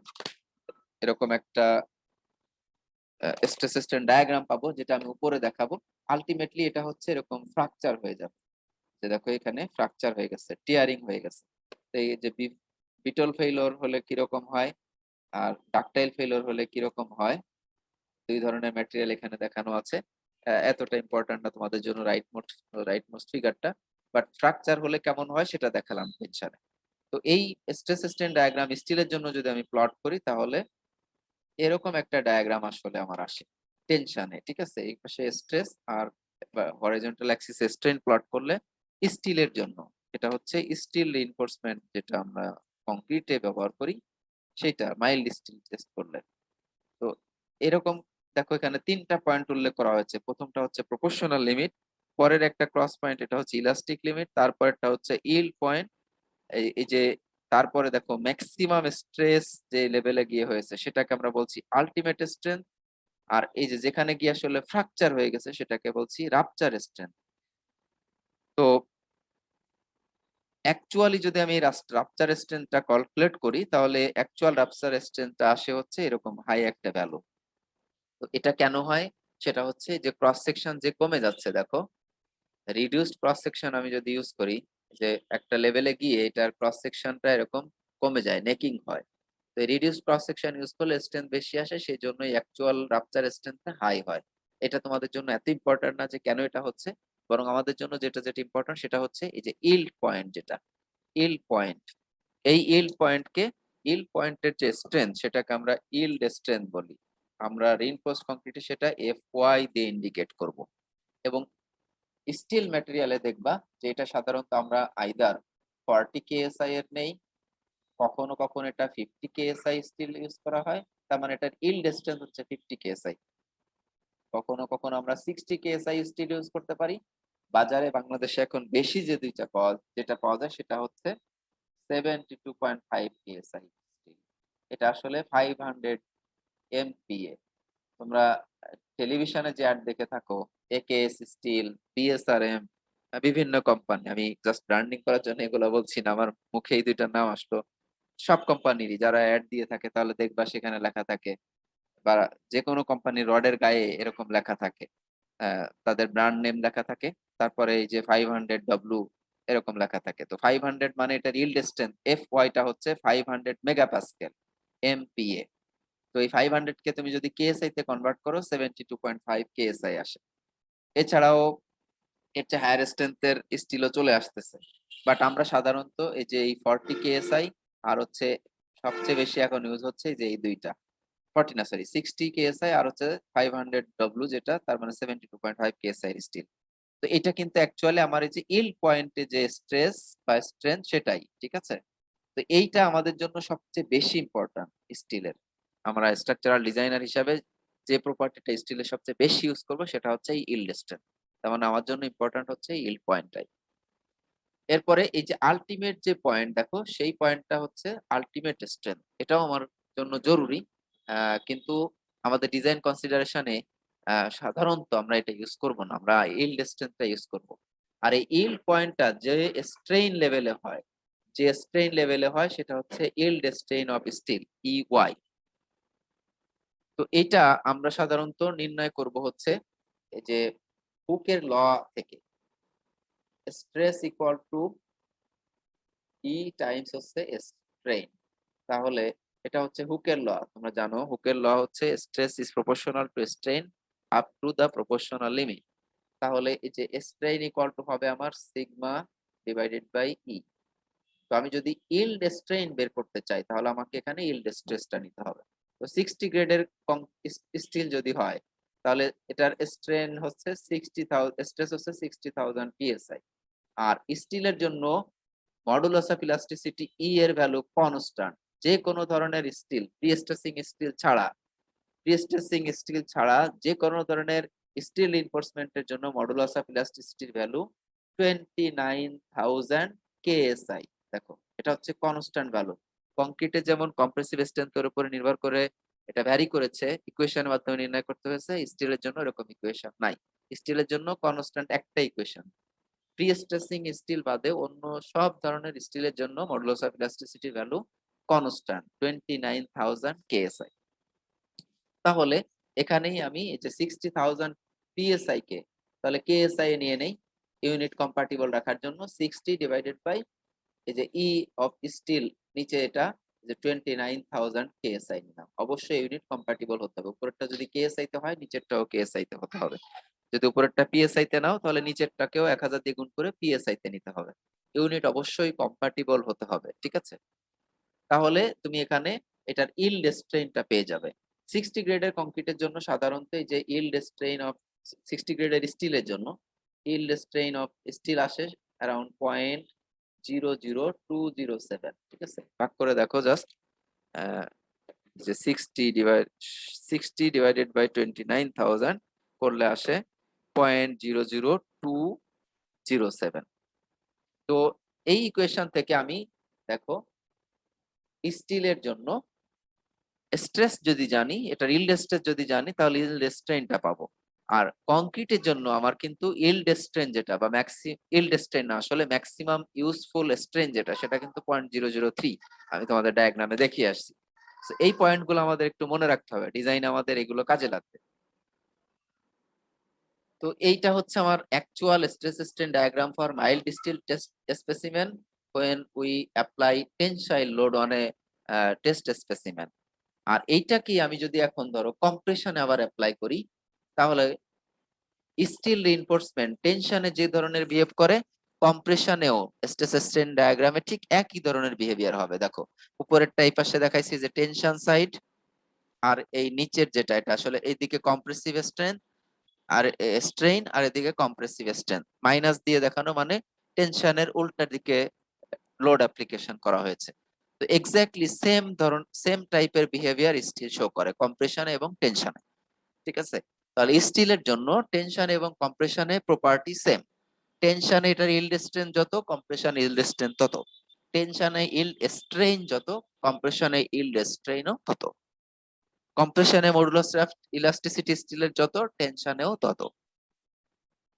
এরকম একটা স্ট্রেস স্ট্রেন ডায়াগ্রাম পাবো, যেটা আমি উপরে দেখাবো। আলটিমেটলি এটা হচ্ছে এরকম ফ্র্যাকচার হয়ে যাবে, যে দেখো এখানে ফ্র্যাকচার হয়ে গেছে, টিয়ারিং হয়ে গেছে। তো এই যে বিটল ফেইলর হলে কিরকম হয় আর ডাকটাইল ফেইলর হলে কিরকম হয়, দুই ধরনের ম্যাটেরিয়াল এখানে দেখানো আছে। এতটা ইম্পর্টেন্ট না তোমাদের জন্য রাইট মোস্ট ফিগারটা, বাট ফ্র্যাকচার হলে কেমন হয় সেটা দেখালাম টেনশনে। তো এই স্ট্রেস স্ট্রেন ডায়াগ্রাম স্টিলের জন্য যদি আমি প্লট করি, তাহলে এরকম একটা ডায়াগ্রাম আসলে আমার আসে টেনশনে। ঠিক আছে, এই পাশে স্ট্রেস আর হরিজন্টাল অ্যাক্সিস স্ট্রেন প্লট করলে স্টিলের জন্য, এটা হচ্ছে স্টিল রিইনফোর্সমেন্ট যেটা আমরা কংক্রিটে ব্যবহার করি, সেটা মাইল্ড স্টিল টেস্ট করলে। তো এরকম দেখো এখানে 3টা পয়েন্ট উল্লেখ করা হয়েছে। প্রথমটা হচ্ছে প্রপোর্শনাল লিমিট, পরের একটা ক্রস পয়েন্ট এটা হচ্ছে ইলাস্টিক লিমিট, তারপরেরটা হচ্ছে ইল্ড পয়েন্ট। এই যে তারপরে দেখো ম্যাক্সিমাম স্ট্রেস যে লেভেলে গিয়ে হয়েছে সেটাকে আমরা বলছি আলটিমেট স্ট্রেংথ। আর এই যে যেখানে গিয়ে আসলে ফ্র্যাকচার হয়ে গেছে সেটাকে বলছি রাপচার স্ট্রেংথ। তো অ্যাকচুয়ালি যদি আমি রাপচার স্ট্রেংথটা ক্যালকুলেট করি, তাহলে অ্যাকচুয়াল রাপচার স্ট্রেংথটা আসে হচ্ছে এরকম হাই একটা ভ্যালু। তো এটা কেন হয়, সেটা হচ্ছে যে ক্রস সেকশন যে কমে যাচ্ছে, দেখো রিডিউসড ক্রস সেকশন আমি যদি ইউজ করি, যে একটা লেভেলে গিয়ে এটার ক্রস সেকশনটা এরকম কমে যায়, নেকিং হয়। তো রিডিউসড ক্রস সেকশন ইউজ করলে স্ট্রেংথ বেশি আসে, সেই জন্যই অ্যাকচুয়াল রাপচার স্ট্রেংথটা হাই হয়। এটা তোমাদের জন্য এত ইম্পর্টেন্ট না যে কেন এটা হচ্ছে, বরং আমাদের জন্য যেটা যেটা ইম্পর্টেন্ট সেটা হচ্ছে এই যে ইল্ড পয়েন্ট, যেটা ইল্ড পয়েন্ট, এই ইল্ড পয়েন্টের যে স্ট্রেংথ সেটাকে আমরা ইল্ড স্ট্রেংথ বলি। আমরা রিইনফোর্সড কংক্রিটে সেটা এফ ওয়াই দিয়ে ইন্ডিকেট করব। এবং স্টিল ম্যাটেরিয়ালে দেখবা যে এটা সাধারণত আমরা আইদার 40 কেএসআই এর নেই, কখনো কখনো এটা 50 কেএসআই স্টিল ইউজ করা হয়, তার মানে এটার ইল্ড স্ট্রেংথ হচ্ছে 50 কেএসআই। কখনো কখনো আমরা 60 কেএসআই স্টিল ইউজ করতে পারি। বাজারে বাংলাদেশে এখন বেশি যে যেটা পাওয়া যায় সেটা হচ্ছে 72.5 কেএসআই স্টিল। এটা আসলে 500 এমপিএ। তোমরা টেলিভিশনে যে অ্যাড দেখে থাকো, একেএস স্টিল, বিএসআরএম, বিভিন্ন কোম্পানি, আমি জাস্ট ব্র্যান্ডিং করার জন্য এগুলো বলছি না, আমার মুখে এই দুইটার নাম আসলো। সব কোম্পানিরই যারা অ্যাড দিয়ে থাকে, তাহলে দেখবা সেখানে লেখা থাকে, বা যে কোনো কোম্পানির রডের গায়ে এরকম লেখা থাকে, তাদের ব্র্যান্ড নেম লেখা থাকে, তারপরে এই যে 500 ডব্লিউ এরকম লেখা থাকে। তো 500 মানে এটার ইল্ড স্ট্রেংথ, এফ ওয়াইটা হচ্ছে 500 মেগাপাস্কেল এমপিএ। তো এই 500 কে তুমি যদি কেএসআই তে কনভার্ট করো, 72.5 কেএসআই আসে। এছাড়াও এর চেয়ে হায়ার স্ট্রেংথের স্টিলও চলে আসতেছে, বাট আমরা সাধারণত এই যে এই 40 কেএসআই আর হচ্ছে সবচেয়ে বেশি এখন ইউজ হচ্ছে যে এই দুইটা, 40 না সরি 60 কেএসআই আর হচ্ছে 500 ডব্লিউ, যেটা তার মানে 72.5 কেএসআই স্টিল। তো এটা কিন্তু অ্যাকচুয়ালি আমার এই যে ইল্ড পয়েন্টে যে স্ট্রেস বা স্ট্রেন্থ সেটাই, ঠিক আছে? তো এইটা আমাদের জন্য সবচেয়ে বেশি ইম্পর্টেন্ট স্টিলের। আমরা স্ট্রাকচারাল ডিজাইনার হিসাবে যে প্রপার্টিটা স্টিলের সবচেয়ে বেশি ইউজ করবো সেটা হচ্ছে এই ইল্ড স্ট্রেন্থ। তার মানে আমার জন্য ইম্পর্টেন্ট হচ্ছে এই ইল্ড পয়েন্টটাই। এরপরে এই যে আল্টিমেট যে পয়েন্ট দেখো, সেই পয়েন্টটা হচ্ছে আল্টিমেট স্ট্রেন্থ। এটাও আমার জন্য জরুরি। কিন্তু আমাদের ডিজাইন কনসিডারেশনে সাধারণত আমরা এটা ইউজ করব না, আমরা ইল্ড স্ট্রেন্থটা ইউজ করব। আর এই ইল্ড পয়েন্টটা যে স্ট্রেইন লেভেলে হয়, যে স্ট্রেইন লেভেলে হয় সেটা হচ্ছে ইল্ড স্ট্রেইন অফ স্টিল, ইওয়াই। তো এটা আমরা সাধারণত নির্ণয় করব হচ্ছে এই যে হুকের ল থেকে, stress equal to E Times হচ্ছে স্ট্রেইন। তাহলে এটা হচ্ছে হুকের ল। তোমরা জানো হুকের ল হচ্ছে stress is proportional to strain up to the proportional limit. তাহলে এই যে স্ট্রেইন ইকুয়াল টু হবে আমার সিগমা ডিভাইডেড বাই ই। তো আমি যদি ইল্ড স্ট্রেইন বের করতে চাই তাহলে আমাকে এখানে ইল্ড স্ট্রেসটা নিতে হবে। তো 60 গ্রেডের স্টিল যদি হয় তাহলে এটার স্ট্রেন হচ্ছে 60,000, স্ট্রেস হচ্ছে 60,000 পিএসআই। আর স্টিলের জন্য মডুলাস অফ ইলাস্টিসিটি ই এর ভ্যালু কনস্ট্যান্ট। যে কোনো ধরনের স্টিল, প্রি স্ট্রেসিং স্টিল ছাড়া যে কোনো ধরনের স্টিল রিইনফোর্সমেন্টের জন্য মডুলাস অফ ইলাস্টিসিটির ভ্যালু 29,000 কেএসআই। দেখো এটা হচ্ছে কনস্ট্যান্ট ভ্যালু। কংক্রিটে যেমন কম্প্রেসিভ স্ট্রেংথের উপরে নির্ভর করে এটা ভ্যারি করেছে, ইকুয়েশনের মাধ্যমে নির্ণয় করতে হয়েছে। স্টিলের জন্য এরকম ইকুয়েশন নাই। স্টিলের জন্য কনস্ট্যান্ট একটা ইকুয়েশন। প্রি স্ট্রেসিং স্টিল বাদে অন্য সব ধরনের স্টিলের জন্য modulus of elasticity value constant 29,000 KSI. তাহলে এখানেই আমি এই যে 60,000 পিএসআই কে তাহলে কেএসআই এ নিয়ে নেই ইউনিট কম্পাটিবল রাখার জন্য। 60 ডিভাইডেড বাই এই যে ই অফ স্টিল, নিচে এটা যে 29,000 কেএসআই নিলাম। অবশ্যই ইউনিট কম্পাটিবল হতে হবে। উপরেরটা যদি কেএসআই তে হয় নিচেরটাও কেএসআই তে হতে হবে। যদি উপরেরটা পিএসআই তে নাও তাহলে নিচেরটাকেও 1000 দিয়ে গুণ করে পিএসআই তে নিতে হবে। ইউনিট অবশ্যই কম্পাটিবল হতে হবে, ঠিক আছে? তাহলে তুমি এখানে এটার ইল্ড স্ট্রেইনটা পেয়ে যাবে। 60 গ্রেডের কংক্রিটের জন্য সাধারণত এই যে ইল্ড স্ট্রেইন অফ 60 গ্রেডের স্টিলের জন্য ইল্ড স্ট্রেইন অফ স্টিল আসে অ্যারাউন্ড 0.00207, ঠিক আছে? ভাগ করে দেখো জাস্ট, যে 60 ডিভাইডেড বাই 29,000 করলে আসে 0.00207। তো এই ইকুয়েশন থেকে আমি দেখো স্টিলের জন্য স্ট্রেস যদি জানি, এটা ইল্ড স্ট্রেস যদি জানি তাহলে ইল্ড স্ট্রেনটা পাবো। আর কংক্রিটের জন্য আমার কিন্তু ইল্ড স্ট্রেন যেটা বা ইল্ড স্ট্রেন না, আসলে ম্যাক্সিমাম ইউজফুল স্ট্রেন যেটা সেটা কিন্তু 0.003। আমি তোমাদের ডায়াগ্রামে দেখিয়ে আসছি। So, এই পয়েন্টগুলো আমাদের একটু মনে রাখতে হবে, ডিজাইন আমাদের এগুলো কাজে লাগবে। তো এইটা হচ্ছে আমার actual stress strain diagram for mild steel test specimen when we apply tensile load on a test specimen. আর এইটা কি আমি যদি এখন ধরো কম্প্রেশনে আবার অ্যাপ্লাই করি তাহলে স্টিল রিইনফোর্সমেন্ট টেনশনে যে ধরনের বিহেভ করে কম্প্রেশনেও স্ট্রেস স্ট্রেন ডায়াগ্রামে ঠিক একই ধরনের বিহেভিয়ার হবে। দেখো উপরেরটা এই পাশে দেখাইছি যে টেনশন সাইড, আর এই নিচের যেটা এটা আসলে এইদিকে কম্প্রেসিভ স্ট্রেন্থ আর স্ট্রেইন, আর এদিকে কম্প্রেসিভ স্ট্রেন্থ মাইনাস দিয়ে দেখানো মানে টেনশনের উল্টা দিকে লোড অ্যাপ্লিকেশন করা হয়েছে। তো এক্স্যাক্টলি সেম টাইপের বিহেভিয়ার স্টিল শো করে কম্প্রেশনে এবং টেনশনে, ঠিক আছে? তাহলে স্টিলের জন্য টেনশন এবং কম্প্রেশনে প্রপার্টি সেম। টেনশনে এটার ইল্ড স্ট্রেন যত, কম্প্রেশন ইল্ড স্ট্রেন তত। টেনশনে ইল্ড স্ট্রেইন যত, কম্প্রেশনে ইল্ড স্ট্রেইনও তত। কম্প্রেশনে মডুলাস অফ ইলাস্টিসিটি স্টিলের যত, টেনশনেও তত।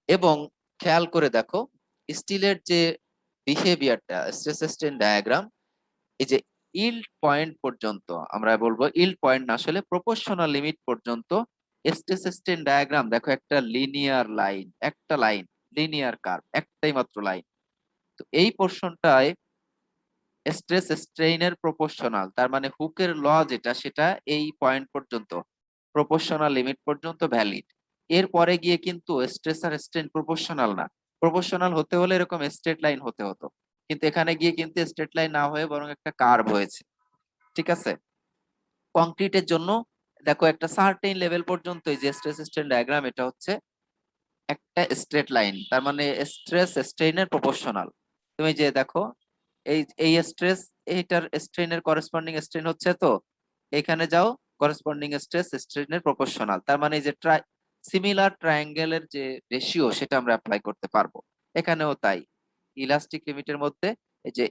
এবং খেয়াল করে দেখো স্টিলের যে বিহেভিয়ারটা স্ট্রেস স্ট্রেন ডায়াগ্রাম, এই যে ইল্ড পয়েন্ট পর্যন্ত, আমরা বলবো ইল্ড পয়েন্ট না আসলে প্রপোর্শনাল লিমিট পর্যন্ত স্ট্রেস স্ট্রেন ডায়াগ্রাম দেখো একটা লিনিয়ার লাইন, একটা লাইন লিনিয়ার কার্ভ, একটাই মাত্র লাইন। তো এই পোর্শনটায় স্ট্রেস স্ট্রেইনের প্রপোর্শনাল, তার মানে হুকের ল যেটা সেটা এই পয়েন্ট পর্যন্ত প্রপোর্শনাল লিমিট পর্যন্ত ভ্যালিড। এর পরে গিয়ে কিন্তু স্ট্রেস আর স্ট্রেন প্রপোর্শনাল না। প্রপোর্শনাল হতে হলে এরকম স্ট্রেট লাইন হতে হতো, কিন্তু এখানে গিয়ে কিন্তু স্ট্রেট লাইন না হয়ে বরং একটা কার্ভ হয়েছে, ঠিক আছে? কংক্রিটের জন্য দেখো একটা সার্টেন লেভেল পর্যন্ত এই যে স্ট্রেস স্ট্রেন ডায়াগ্রাম এটা হচ্ছে একটা স্ট্রেট লাইন, তার মানে স্ট্রেস স্ট্রেইনের প্রপোর্শনাল। তুমি যে দেখো এই এই স্ট্রেস, এইটার স্ট্রেইনের করেসপন্ডিং স্ট্রেইন হচ্ছে, তো এখানে যাও করেসপন্ডিং স্ট্রেস স্ট্রেইনের প্রপোর্শনাল, তার মানে এই যে সিমিলার ট্রায়াঙ্গেলের যে রেশিও সেটা আমরা অ্যাপ্লাই করতে পারবো এখানেও তাই। ইলাস্টিক লিমিটের মধ্যে এই যে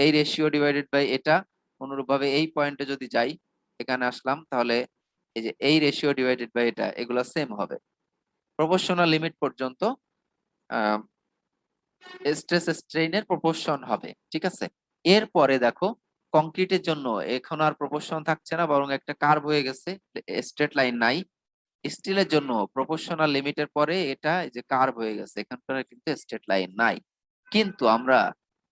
এই রেশিও ডিভাইডেড বাই এটা, অনুরূপভাবে এই পয়েন্টে যদি যাই, এখানে আসলাম, তাহলে এই যে এই রেশিও ডিভাইডেড বাই এটা, এগুলা সেম হবে। প্রপোর্শনাল লিমিট পর্যন্ত স্ট্রেস স্ট্রেইনের প্রপোর্শন হবে, ঠিক আছে। এরপরে দেখো কংক্রিটের জন্য এখন আর প্রপোর্শন থাকছে না, বরং একটা কার্ভ হয়ে গেছে, স্ট্রেট লাইন নাই। স্টিলের জন্য প্রপোর্শনাল লিমিটের পরে এটা এই যে কার্ভ হয়ে গেছে, এখানকার কিন্তু স্ট্রেট লাইন নাই। কিন্তু আমরা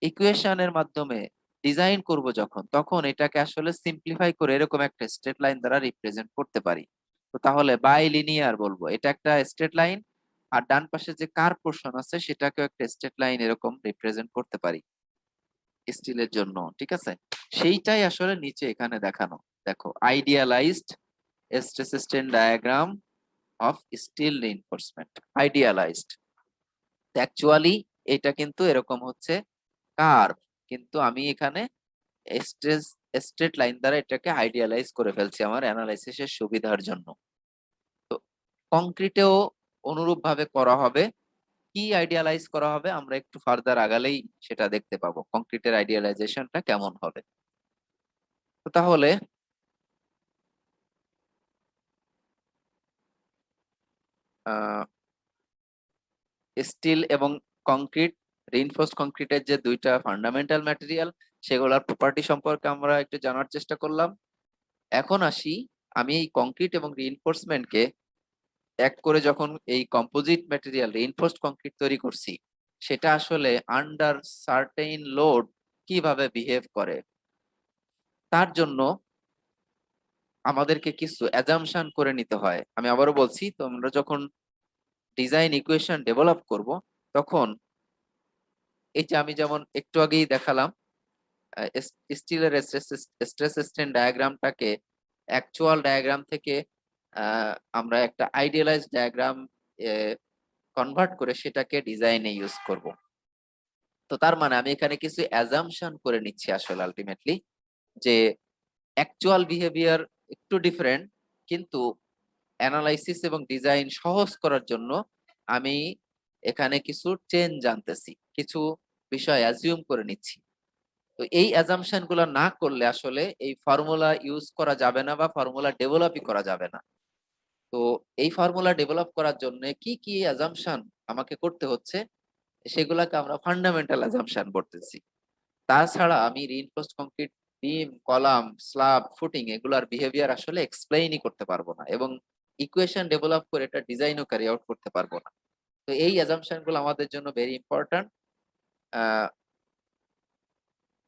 ইকুয়েশনের মাধ্যমে ডিজাইন করব যখন, তখন এটাকে আসলে সিম্পলিফাই করে এরকম একটা স্ট্রেট লাইন দ্বারা রিপ্রেজেন্ট করতে পারি। তো তাহলে বাই লিনিয়ার বলবো, এটা একটা স্ট্রেট লাইন, আর ডান পাশে যে কার্ভ পোর্শন আছে সেটাকেও একটা স্ট্রেট লাইন এরকম রিপ্রেজেন্ট করতে পারি স্টিলের জন্য, ঠিক আছে। সেইটাই আসলে নিচে এখানে দেখানো। দেখো idealised stress strain diagram of steel reinforcement, idealised. Actually এটা কিন্তু এরকম হচ্ছে কার্ভ, কিন্তু আমি এখানে স্ট্রেস স্ট্রেট লাইন দ্বারা এটাকে আইডিয়ালাইজ করে ফেলছি আমার অ্যানালাইসিসের সুবিধার জন্য। তো কংক্রিটেও অনুরূপ ভাবে করা হবে। কি আইডিয়ালাইজ করা হবে আমরা একটু ফার্দার আগালেই সেটা দেখতে পাবো, কংক্রিটের আইডিয়ালাইজেশনটা কেমন হবে। তো তাহলে স্টিল এবং কংক্রিট, রিইনফোর্সড কংক্রিটের যে দুইটা ফান্ডামেন্টাল ম্যাটেরিয়াল, সেগুলোর প্রপার্টি সম্পর্কে আমরা একটু জানার চেষ্টা করলাম। এখন আসি, আমি এই কংক্রিট এবং রিইনফোর্সমেন্টকে এক করে যখন এই কম্পোজিট ম্যাটেরিয়াল রিইনফোর্সড কংক্রিট তৈরি করছি, সেটা আসলে আন্ডার সার্টেইন লোড কিভাবে বিহেভ করে, তার জন্য আমাদেরকে কিছু অ্যাজাম্পশন করে নিতে হয়। আমি আবারও বলছি, তোমরা যখন ডিজাইন ইকুয়েশন ডেভেলপ করব, তখন এই যে আমি যেমন একটু আগেই দেখালাম স্টিলের স্ট্রেস স্ট্রেন ডায়াগ্রামটাকে অ্যাকচুয়াল ডায়াগ্রাম থেকে আমরা একটা আইডিয়ালাইজ ডায়াগ্রাম কনভার্ট করে সেটাকে ডিজাইনে ইউজ করব। তো তার মানে আমি এখানে কিছু অ্যাজাম্পশন করে নিচ্ছি আসলে আলটিমেটলি, যে অ্যাকচুয়াল বিহেভিয়ার একটু ডিফারেন্ট, কিন্তু অ্যানালাইসিস এবং ডিজাইন সহজ করার জন্য আমি এখানে কিছু চেঞ্জ জানতেছি, কিছু বিষয় অ্যাজিউম করে নিচ্ছি। তো এই অ্যাজাম্পশন গুলো না করলে আসলে এই ফর্মুলা ইউজ করা যাবে না, বা ফর্মুলা ডেভেলপই করা যাবে না। তো এই ফর্মুলা ডেভেলপ করার জন্য কি কি অ্যাজাম্পশন আমাকে করতে হচ্ছে, সেগুলাকে আমরা ফান্ডামেন্টাল অ্যাজাম্পশন বলতেছি। তাছাড়া আমি রিইনফোর্সড কংক্রিট বিম, কলাম, স্ল্যাব, ফুটিং এগুলার বিহেভিয়ার আসলে এক্সপ্লেইনই করতে পারবো না, এবং ইকুয়েশন ডেভেলপ করে এটা ডিজাইনও ক্যারি আউট করতে পারবো না। তো এই অ্যাজাম্পশন গুলো আমাদের জন্য ভেরি ইম্পর্ট্যান্ট।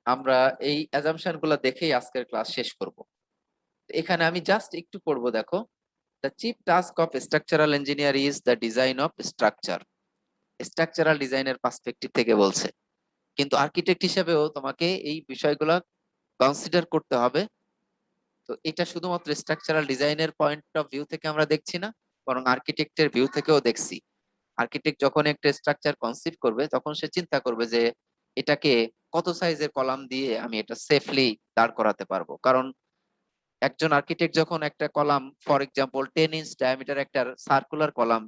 আমরা এই অ্যাজাম্পশন গুলো দেখেই আজকের ক্লাস শেষ করব। এখানে আমি জাস্ট একটু পড়বো, দেখো the chief task of structural engineer is the design of structure. Structural ডিজাইনের পার্সপেক্টিভ থেকে বলছে, কিন্তু আর্কিটেক্ট হিসেবেও তোমাকে এই বিষয়গুলো কনসিডার করতে হবে। তো এটা শুধুমাত্র স্ট্রাকচারাল ডিজাইনের পয়েন্ট অফ ভিউ থেকে আমরা দেখছি না, বরং আর্কিটেক্টের ভিউ থেকেও দেখছি। আর্কিটেক্ট যখন একটা স্ট্রাকচার কনসিভ করবে, তখন সে চিন্তা করবে যে এটাকে কত সাইজের কলাম দিয়ে আমি এটা সেফলি দাঁড় করাতে পারবো। কারণ একজন আর্কিটেক্ট যখন একটা column, for example 10 inch diameter একটা সার্কুলার কলাম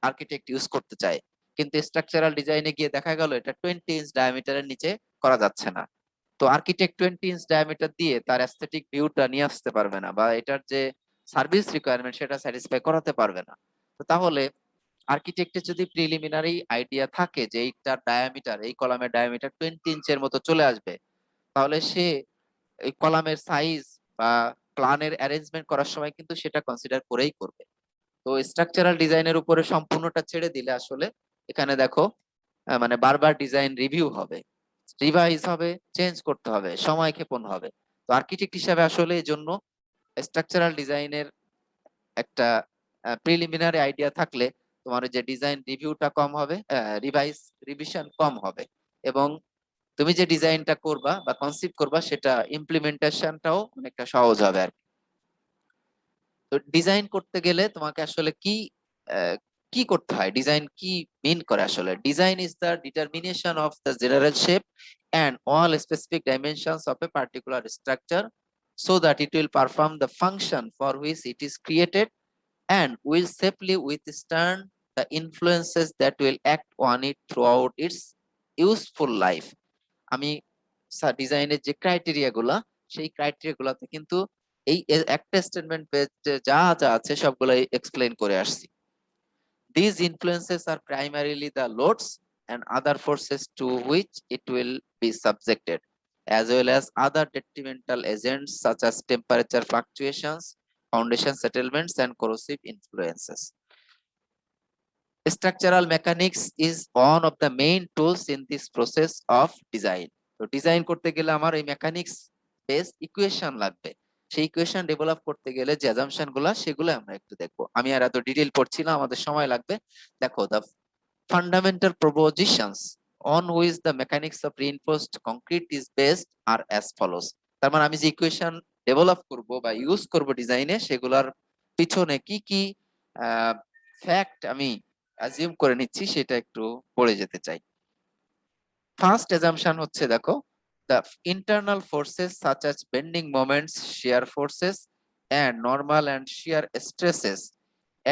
আর্কিটেক্ট ইউজ করতে চায়, কিন্তু স্ট্রাকচারাল ডিজাইনে গিয়ে দেখা গেল এটা 20 ইঞ্চ ডায়ামিটারের নিচে করা যাচ্ছে না। তো আর্কিটেক্ট 20 ইঞ্চ ডায়ামিটার দিয়ে তার অ্যাস্থেটিক ভিউটা নিয়ে আসতে পারবে না, বা এটার যে সার্ভিস রিকোয়ারমেন্ট সেটা স্যাটিসফাই করাতে পারবে না। তো তাহলে আর্কিটেক্টের যদি প্রিলিমিনারি আইডিয়া থাকে যে এইটার ডায়ামিটার, এই কলামের ডায়ামিটার 20 ইঞ্চের মতো চলে আসবে, তাহলে সে এই কলামের সাইজ বা প্ল্যানের অ্যারেঞ্জমেন্ট করার সময় কিন্তু সেটা কনসিডার করেই করবে। তো স্ট্রাকচারাল ডিজাইনের উপরে সম্পূর্ণটা ছেড়ে দিলে আসলে এখানে দেখো মানে বারবার ডিজাইন রিভিউ হবে, রিভাইজ হবে, চেঞ্জ করতে হবে, সময় ক্ষেপণ হবে। তো আর্কিটেক্ট হিসাবে আসলে এই জন্য স্ট্রাকচারাল ডিজাইনের একটা প্রিলিমিনারি আইডিয়া থাকলে তোমার যে ডিজাইন রিভিউটা কম হবে, রিভিশন কম হবে, এবং তুমি যে ডিজাইনটা করবা বা কনসিভ করবা সেটা ইমপ্লিমেন্টেশনটাও অনেকটা সহজ হবে আর কি। তো ডিজাইন করতে গেলে তোমাকে আসলে কি কি করতে হয়, ডিজাইন কি মিন করে আসলে? Design is the determination of the general shape and all specific dimensions of a particular structure so that it will perform the function for which it is created and will safely withstand the influences that will act on it throughout its useful life. আমি ডিজাইনের যে ক্রাইটেরিয়া গুলা, সেই ক্রাইটেরিয়া গুলাতে কিন্তু এই একটা স্টেটমেন্ট যা যা আছে সবগুলাই এক্সপ্লেইন করে আসছি। These influences are primarily the loads and other forces to which it will be subjected, as well as other detrimental agents such as temperature fluctuations, foundation settlements, and corrosive influences. Structural mechanics is one of the main tools in this process of design. তো ডিজাইন করতে গেলে আমার এই মেকানিক্স বেসড ইকুয়েশন লাগবে। সেই ইকুয়েশন ডেভেলপ করতে গেলে যে অ্যাজাম্পশন গুলা, সেগুলো আমরা একটু দেখবো। আমি আর এত ডিটেইল পড়ছি না, আমাদের সময় লাগবে। দেখো, the fundamental propositions on which the mechanics of reinforced concrete is based are as follows. তার মানে আমি যে ইকুয়েশন ডেভেলপ করব বা ইউজ করব ডিজাইনে, সেগুলোর পিছনে কি কি ফ্যাক্ট আমি অ্যাজিউম করে নিচ্ছি সেটা একটু পড়ে যেতে চাই। ফার্স্ট অ্যাজাম্পশন হচ্ছে, দেখো, the internal forces such as bending moments, shear forces, and normal and shear stresses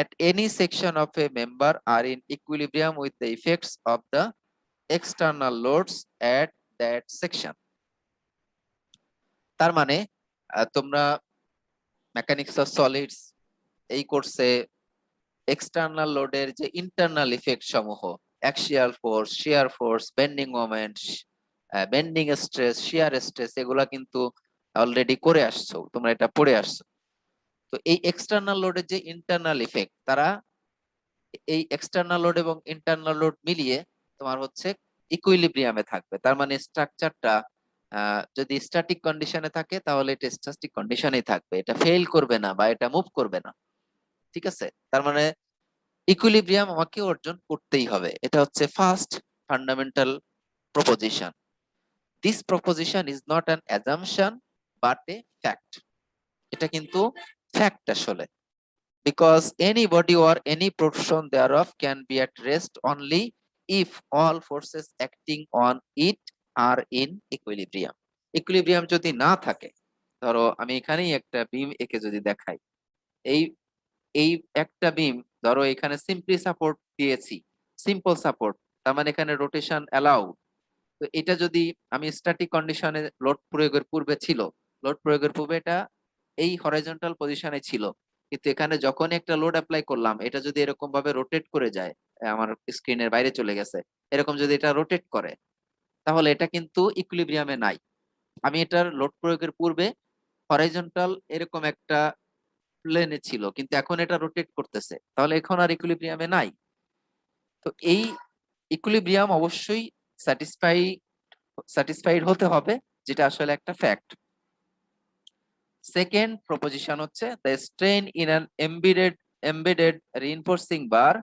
at any section of a member are in equilibrium with the effects of the external loads at that section. তার মানে তোমরা মেকানিক্স অফ সলিডস এই কোর্সে এক্সটার্নাল লোডের যে ইন্টারনাল ইফেক্ট সমূহ, axial force, shear force, bending moment, bending stress, shear stress, এগুলা কিন্তু অলরেডি করে আসছো, তোমরা এটা পড়ে আসছো। তো এই এক্সটার্নাল লোডের যে ইন্টারনাল ইফেক্ট, তারা এই এক্সটার্নাল লোড এবং ইন্টারনাল লোড মিলিয়ে তোমার হচ্ছে ইকুইলিব্রিয়ামে থাকবে। তার মানে স্ট্রাকচারটা যদি স্ট্যাটিক কন্ডিশনে থাকে তাহলে এটা স্ট্যাটিক কন্ডিশনেই থাকবে, এটা ফেল করবে না বা এটা মুভ করবে না। ঠিক আছে, তার মানে ইকুইলিব্রিয়াম আমাকে অর্জন করতেই হবে। এটা হচ্ছে first fundamental proposition. This proposition is not an assumption but A fact. এটা কিন্তু ফ্যাক্ট আসলে। Because any body or any portion thereof can be at rest only if all forces acting on it are in equilibrium. Equilibrium যদি না থাকে, ধরো আমি এখানেই একটা বিম এঁকে যদি দেখাই, এই এই একটা বিম, ধরো এখানে সিম্পলি সাপোর্ট দিয়েছি, সিম্পল সাপোর্ট, তার মানে এখানে রোটেশন অ্যালাউ। তো এটা যদি আমি স্ট্যাটিক কন্ডিশনে লোড প্রয়োগের পূর্বে ছিল, লোড প্রয়োগের পূর্বে এটা এই হরাইজন্টাল পজিশনে ছিল, কিন্তু এখানে যখন একটা লোড অ্যাপ্লাই করলাম, এটা যদি এরকম ভাবে রোটেট করে যায়, আমার স্ক্রিনের বাইরে চলে গেছে, এরকম যদি এটা রোটেট করে, তাহলে এটা কিন্তু ইকুইলিব্রিয়ামে নাই। আমি এটার লোড প্রয়োগের পূর্বে হরাইজন্টাল এরকম একটা প্লেনে ছিল, কিন্তু এখন এটা রোটেট করতেছে, তাহলে এখন আর ইকুইলিব্রিয়ামে নাই। তো এই ইকুইলিব্রিয়াম অবশ্যই স্যাটিসফাইড হতে হবে, যেটা আসলে একটা ফ্যাক্ট। সেকেন্ড প্রপোজিশন হচ্ছে, the strain in an embedded reinforcing bar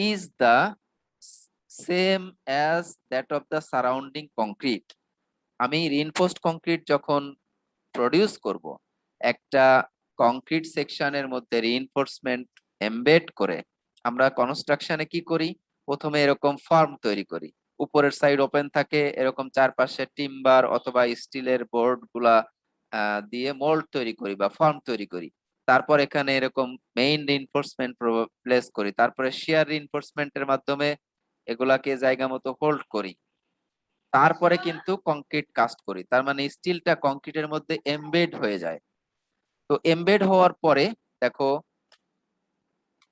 is the same as that of the surrounding concrete. আমি রিইনফোর্সড কংক্রিট যখন প্রডিউস করব, একটা কংক্রিট সেকশনের মধ্যে রিইনফোর্সমেন্ট এমবেড করে আমরা কনস্ট্রাকশনে কি করি, প্রথমে এরকম ফর্ম তৈরি করি, উপরের সাইড ওপেন থাকে, এরকম চারপাশে টিম্বার অথবা স্টিলের বোর্ড গুলা দিয়ে মোল্ড তৈরি করি বা ফর্ম তৈরি করি। তারপর এখানে এরকম মেইন রিইনফোর্সমেন্ট প্লেস করি, তারপরে শিয়ার রিইনফোর্সমেন্টের মাধ্যমে এগুলাকে জায়গা মতো হোল্ড করি, তারপরে কিন্তু কংক্রিট কাস্ট করি। তার মানে স্টিলটা কংক্রিটের মধ্যে এমবেড হয়ে যায়। তো এমবেড হওয়ার পরে দেখো,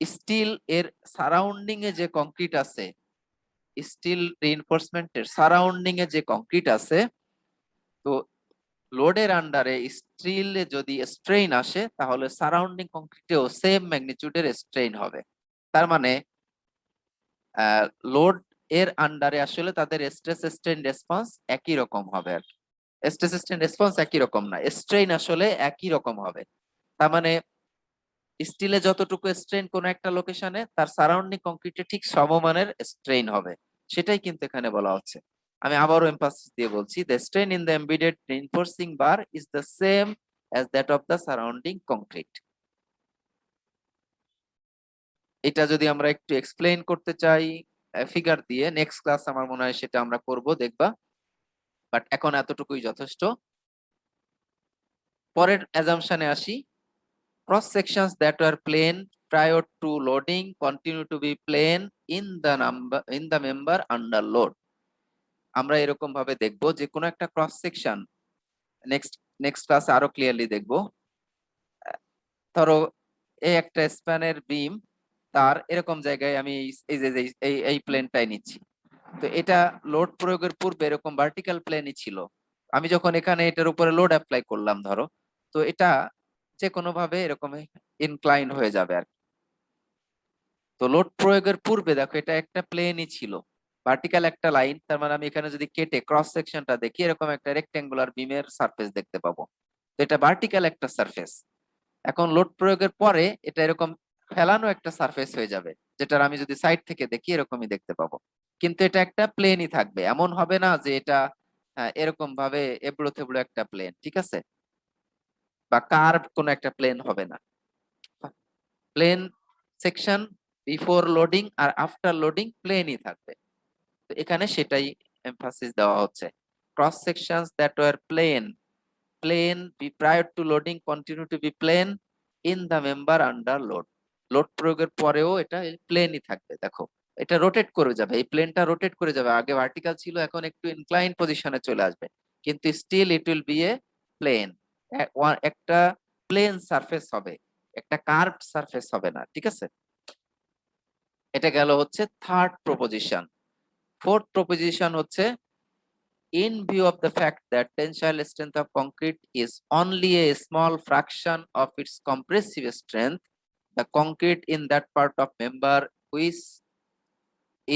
স্টিল এর সারাউন্ডিং এ যে কংক্রিট আছে, স্টিল রিইনফোর্সমেন্টের সারাউন্ডিং এ যে কংক্রিট আছে, তো লোডের আন্ডারে স্টিলে যদি স্ট্রেইন আসে, তাহলে সারাউন্ডিং কংক্রিটেও সেম ম্যাগনিটিউডের স্ট্রেইন হবে। তার মানে লোড এর আন্ডারে আসলে তাদের স্ট্রেস স্ট্রেইন রেসপন্স একই রকম হবে। আর স্ট্রেস স্ট্রেইন রেসপন্স একই রকম না, স্ট্রেইন আসলে একই রকম হবে। তার মানে স্টিলে যতটুকু স্ট্রেইন কোন একটা লোকেশনে, তার সারাউন্ডিং কংক্রিটে ঠিক সমমানের স্ট্রেইন হবে, সেটাই কিন্তু এখানে বলা হচ্ছে। আমি আবারও এমফাসিস দিয়ে বলছি, the strain in the embedded reinforcing bar is the same as that of the surrounding concrete. এটা যদি আমরা একটু এক্সপ্লেইন করতে চাই ফিগার দিয়ে, নেক্সট ক্লাস আমার মনে হয় সেটা আমরা করব, দেখবা। বাট এখন এতটুকুই যথেষ্ট। পরের অ্যাজাম্পশনে আসি। Cross sections that were plain prior to loading continue to be plain in the member under load. আমরা এরকম ভাবে দেখব যে কোনো একটা ক্রস সেকশন নেক্সট নেক্সট ক্লাসে আরো ক্লিয়ারলি দেখব। ধরো এই একটা স্প্যানের বিম, তার এরকম জায়গায় আমি এই যে এই প্লেনটাই নিচ্ছি। তো এটা লোড প্রয়োগের পূর্বে এরকম ভার্টিক্যাল প্লেনই ছিল। আমি যখন এখানে এটার উপরে লোড অ্যাপ্লাই করলাম ধরো, তো এটা যে কোনো ভাবে এরকম ইনক্লাইন হয়ে যাবে আর কি। তো লোড প্রয়োগের পূর্বে দেখো এটা একটা প্লেনই ছিল, ভার্টিক্যাল একটা লাইন। তার মানে আমি এখানে যদি কেটে ক্রস সেকশনটা দেখি, এরকম একটা রেক্টেঙ্গুলার বিমের সারফেস দেখতে পাবো। তো এটা ভার্টিক্যাল একটা সারফেস। এখন লোড প্রয়োগের পরে এটা এরকম ফেলানো একটা সারফেস হয়ে যাবে, যেটার আমি যদি সাইড থেকে দেখি এরকমই দেখতে পাবো। কিন্তু এটা একটা প্লেনই থাকবে, এমন হবে না যে এটা এরকম ভাবে এবড়ো থেবড়ো একটা প্লেন, ঠিক আছে, বা কার্ভ কোন একটা প্লেন হবে না। প্লেন সেকশন বিফোর লোডিং আর আফটার লোডিং প্লেনই থাকবে। তো এখানে সেটাই এমফাসিস দেওয়া হচ্ছে। Cross sections that were plane prior to loading continue to be plain in the member under load. Load প্রয়োগের পরেও এটা প্লেনই থাকবে। দেখো এটা রোটেট করে যাবে, এই প্লেনটা রোটেট করে যাবে, আগে ভার্টিক্যাল ছিল এখন একটু ইনক্লাইন পজিশনে চলে আসবে, কিন্তু still it will be a plane. একটা প্লেন সারফেস হবে, একটা কার্ভড সারফেস হবে না, ঠিক আছে। এটা গেল হচ্ছে থার্ড প্রপোজিশন। ফোর্থ প্রপোজিশন হচ্ছে, in view of the fact that tensile strength of concrete is only a small fraction of its compressive strength, the concrete in that part of member which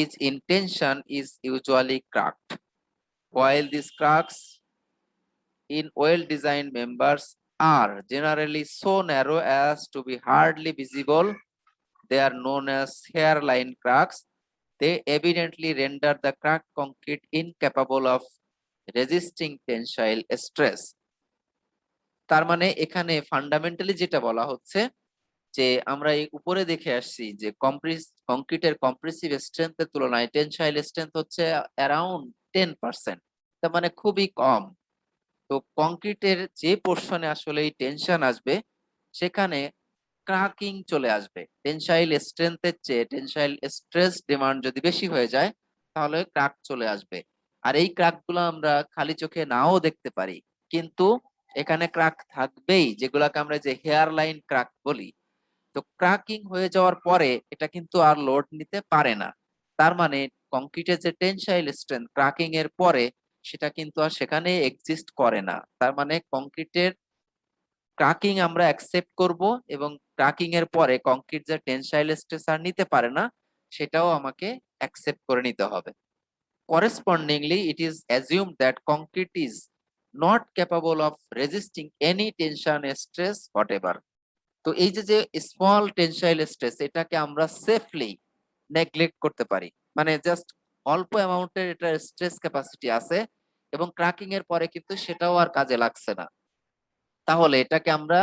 is in tension is usually cracked. While these cracks in well-designed members are generally so narrow as to be hardly visible, they are known as hairline cracks. They evidently render the cracked concrete incapable of resisting tensile stress. তার মানে এখানে ফান্ডামেন্টালি যেটা বলা হচ্ছে যে আমরা এই উপরে দেখে আসছি যে কংক্রিটের কম্প্রেসিভ স্ট্রেংথের তুলনায় টেনসাইল স্ট্রেংথ হচ্ছে অ্যারাউন্ড 10%, তার মানে খুবই কম। তো কংক্রিটের যে পোর্শনে আসলে এই টেনশন আসবে সেখানে ক্রাকিং চলে আসবে। টেনসাইল স্ট্রেংথের চেয়ে টেনসাইল স্ট্রেস ডিমান্ড যদি বেশি হয়ে যায় তাহলে ক্রাক চলে আসবে। আর এই ক্রাক গুলো আমরা খালি চোখে নাও দেখতে পারি, কিন্তু এখানে ক্রাক থাকবেই, যেগুলাকে আমরা যে হেয়ার লাইন ক্রাক বলি। তো ক্রাকিং হয়ে যাওয়ার পরে এটা কিন্তু আর লোড নিতে পারে না। তার মানে কংক্রিটের যে টেনসাইল স্ট্রেংথ ক্রাকিং এর পরে সেটা কিন্তু আর সেখানে এক্সিস্ট করে না। তার মানে কংক্রিটের ক্রাকিং আমরা অ্যাকসেপ্ট করব, এবং ক্রাকিং এর পরে কংক্রিট যে টেনসাইল স্ট্রেস আর নিতে পারে না সেটাও আমাকে অ্যাকসেপ্ট করে নিতে হবে। Correspondingly, it is assumed that concrete is not capable of resisting any tension stress whatever. তো এই যে স্মল টেনসাইল স্ট্রেস এটাকে আমরা সেফলি নেগলেক্ট করতে পারি, মানে জাস্ট অল্প অ্যামাউন্টের এটা স্ট্রেস ক্যাপাসিটি আছে এবং ক্রাকিং এর পরে কিন্তু সেটাও আর কাজে লাগছে না, তাহলে এটাকে আমরা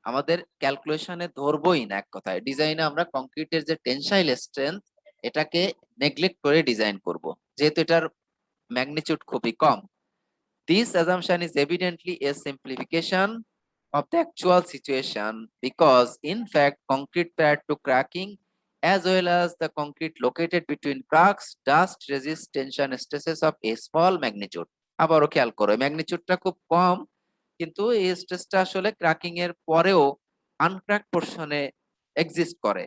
আমাদের ক্যালকুলেশনে ধরবোই না। এক কথায় ডিজাইনে আমরা কংক্রিটের যে টেনসাইল স্ট্রেংথ এটাকে নেগলেক্ট করে ডিজাইন করব, যেহেতু এটার ম্যাগনিটিউড খুবই কম। This assumption is evidently a simplification of the actual situation because, in fact, concrete prior to cracking as well as the concrete located between cracks does resist tension stresses of a small magnitude. আবারও খেয়াল করো ম্যাগনিটিউডটা খুব কম, কিন্তু এই স্ট্রেসটা আসলে ক্র্যাকিং এর পরেও আনক্র্যাক পোরশনে এক্সিস্ট করে।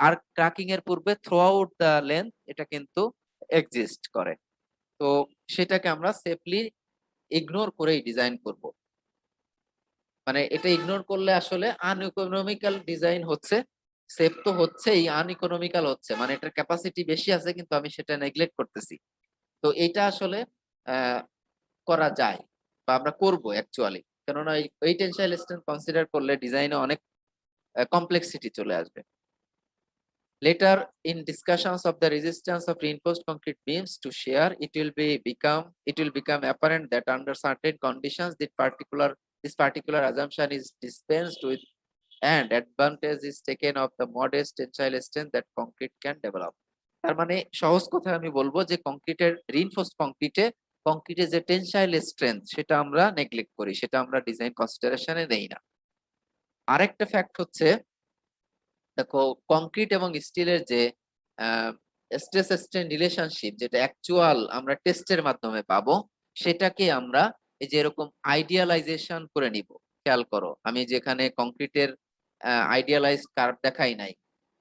আর ক্র্যাকিং এর পূর্বে থ্রু আউট দ্য লেন্থ এটা কিন্তু এক্সিস্ট করে। তো সেটাকে আমরা সেফলি ইগনোর করেই ডিজাইন করব। মানে এটা ইগনোর করলে আসলে আনইকোনমিক্যাল ডিজাইন হচ্ছে, সেফ তো হচ্ছেই, আনইকোনমিক্যাল হচ্ছে, মানে এটার ক্যাপাসিটি বেশি আছে কিন্তু আমি সেটা নেগলেক্ট করতেছি। তো এটা আসলে করা যায় বা আমরা করব অ্যাকচুয়ালি, কেননা এই টেনসাইল স্ট্রেংথ কনসিডার করলে ডিজাইনে অনেক কমপ্লেক্সিটি চলে আসবে। Later in discussions of the resistance of reinforced concrete beams to shear, it will become apparent that under certain conditions this particular assumption is dispensed with and advantage is taken of the modest tensile strength that concrete can develop. তার মানে সহজ কথায় আমি বলবো যে কংক্রিটের রিইনফোর্সড কংক্রিটে যে টেনসাইল স্ট্রেংথ সেটা আমরা নেগলেক্ট করি, সেটা আমরা ডিজাইন কনসিডারেশনে নেই না। আরেকটা ফ্যাক্ট হচ্ছে, দেখো কংক্রিট এবং স্টিলের যে স্ট্রেস স্ট্রেন রিলেশনশিপ যেটা অ্যাকচুয়াল আমরা টেস্টের মাধ্যমে পাবো, সেটাকে আমরা এই যে এরকম আইডিয়ালাইজেশন করে নিব। খেয়াল করো, আমি যেখানে কংক্রিটের আইডিয়ালাইজড কার্ভ দেখাই নাই,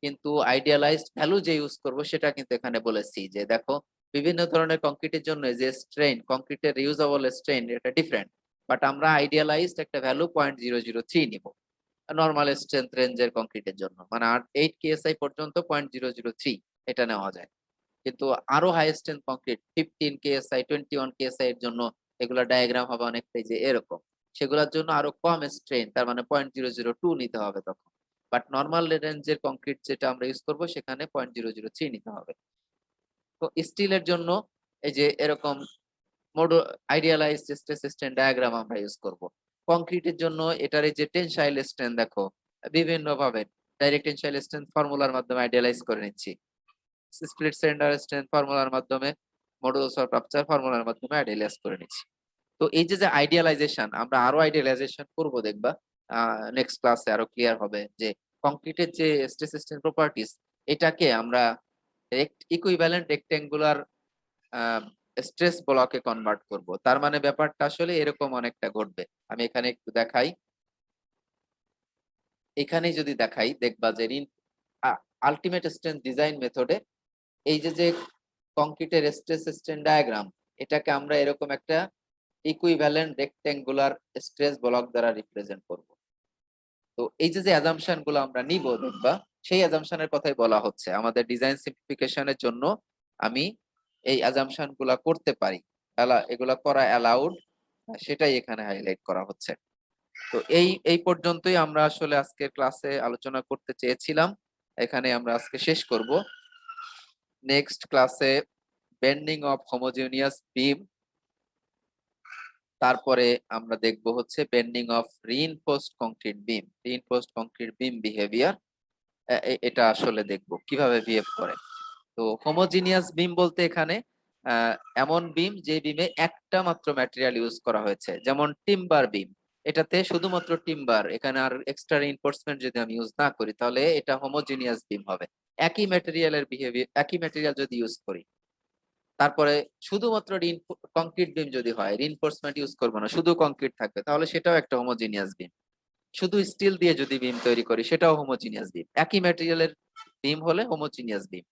কিন্তু আইডিয়ালাইজড ভ্যালু যে ইউজ করব সেটা কিন্তু এখানে বলেছি যে দেখো বিভিন্ন ধরনের কংক্রিটের জন্য যে স্ট্রেন, কংক্রিটের রিউজেবল স্ট্রেন এটা ডিফারেন্ট, বাট আমরা আইডিয়ালাইজড একটা ভ্যালু 0.003 নিব নরমাল স্ট্রেংথ রেঞ্জের কংক্রিটের জন্য, মানে 8 কেএসআই পর্যন্ত 0.003 এটা নেওয়া যায়। কিন্তু আরো high strength concrete 15 KSI 21 KSI এর জন্য এগুলা ডায়াগ্রাম হবে অনেকটাই যে এরকম, সেগুলোর জন্য আরো কম স্ট্রেন, তার মানে 0.002 নিতে হবে তখন। বাট নরমাল রেঞ্জের কংক্রিট যেটা আমরা ইউজ করব সেখানে 0.003 নিতে হবে। তো স্টিলের জন্য এই যে এরকম আইডিয়ালাইজড স্ট্রেস স্ট্রেন ডায়াগ্রাম আমরা ইউজ করব। কংক্রিটের জন্য এটার এই যে টেনসাইল স্ট্রেন দেখো বিভিন্ন ভাবে ডাইরেক্ট টেনসাইল স্ট্রেন ফর্মুলার মাধ্যমে আইডিয়ালাইজ করে নিচ্ছি, স্প্লিট সিলিন্ডার স্ট্রেন ফর্মুলার মাধ্যমে, মডুলাস অফ রাপচার ফর্মুলার মাধ্যমে আইডিয়ালাইজ করে নিচ্ছি। তো এই যে যে আইডিয়ালাইজেশন আমরা আরো আইডিয়ালাইজেশন করব, দেখবা নেক্সট ক্লাসে আরো ক্লিয়ার হবে যে কংক্রিটের যে স্ট্রেস স্ট্রেন প্রপার্টিজ এটাকে আমরা ইকুইভ্যালেন্ট রেক্টেঙ্গুলার স্ট্রেস ব্লকে কনভার্ট করব। তার মানে ব্যাপারটা আসলে এরকম অনেকটা ঘটবে। আমি এখানে একটু দেখাই, এখানে যদি দেখাই দেখবা যে আলটিমেট স্ট্রেন্থ ডিজাইন মেথডে এই যে যে কংক্রিটের স্ট্রেস স্ট্রেন ডায়াগ্রাম এটাকে আমরা এরকম একটা ইকুইভ্যালেন্ট রেক্টেঙ্গুলার স্ট্রেস ব্লক দ্বারা রিপ্রেজেন্ট করব। তো এই যে যে অ্যাজাম্পশন গুলো আমরা নিব দেখবা সেই অ্যাজাম্পশনের কথাই বলা হচ্ছে, আমাদের ডিজাইন সিম্পলিফিকেশনের জন্য আমি এই অ্যাজাম্পশন গুলা করতে পারি, এগুলা করা অ্যালাউড, সেটাই এখানে হাইলাইট করা হচ্ছে। তো এই পর্যন্তই আমরা আসলে আজকের ক্লাসে আলোচনা করতে চেয়েছিলাম, এখানে আমরা আজকে শেষ করব। নেক্সট ক্লাসে বেন্ডিং অফ হোমোজিনিয়াস বিম, তারপরে আমরা দেখব হচ্ছে bending of reinforced concrete beam behaviour, এটা আসলে দেখব কিভাবে বিহেভ করে। তো হোমোজিনিয়াস বিম বলতে এখানে এমন বিম যে বিমে একটা মাত্র ম্যাটেরিয়াল ইউজ করা হয়েছে, যেমন টিম্বার বিম, এটাতে শুধুমাত্র টিম্বার, এখানে আর এক্সট্রা রিইনফোর্সমেন্ট যদি আমি ইউজ না করি তাহলে এটা হোমোজিনিয়াস বিম হবে। একই ম্যাটেরিয়ালের বিহেভিয়ার, একই ম্যাটেরিয়াল যদি ইউজ করি, তারপরে শুধুমাত্র কংক্রিট বিম যদি হয়, রিইনফোর্সমেন্ট ইউজ করবো না, শুধু কংক্রিট থাকবে, তাহলে সেটাও একটা হোমোজিনিয়াস বিম। শুধু স্টিল দিয়ে যদি বিম তৈরি করি সেটাও হোমোজিনিয়াস বিম। একই ম্যাটেরিয়ালের বিম হলে হোমোজিনিয়াস বিম।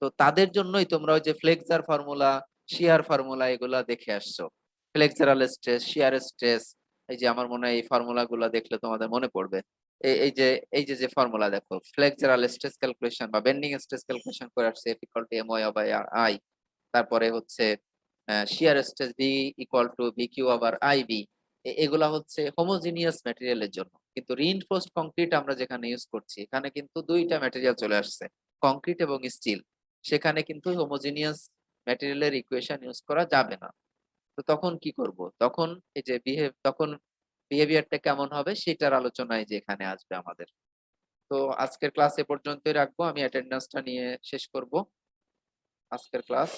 তো তাদের জন্যই তোমরা ওই যে ফ্লেক্সার ফর্মুলা, শিয়ার ফর্মুলা এগুলা দেখে আসছো, ফ্লেক্সারাল স্ট্রেস, শিয়ার স্ট্রেস, এই যে আমার মনে হয় এই ফর্মুলা গুলা দেখলে তোমাদের মনে পড়বে। এই যে যে ফর্মুলা দেখো, ফ্লেক্সারাল স্ট্রেস ক্যালকুলেশন বা বেন্ডিং স্ট্রেস ক্যালকুলেশন করে আসছে F = my/i, তারপরে হচ্ছে শিয়ার স্ট্রেস V = VQ/IB, এগুলা হচ্ছে হোমোজিনিয়াস ম্যাটেরিয়ালের জন্য। কিন্তু রিইনফোর্সড কংক্রিট আমরা যেখানে ইউজ করছি এখানে কিন্তু দুইটা ম্যাটেরিয়াল চলে আসছে, কংক্রিট এবং স্টিল, সেখানে কিন্তু হোমোজিনিয়াস ম্যাটেরিয়ালের ইকুয়েশন ইউজ করা যাবে না। তো তখন কি করব, তখন এই যে তখন বিহেভিয়ারটা কেমন হবে সেটার আলোচনায় যে এখানে আসবে আমাদের। তো আজকের ক্লাস এ পর্যন্তই রাখবো, আমি অ্যাটেন্ডেন্সটা নিয়ে শেষ করব আজকের ক্লাস।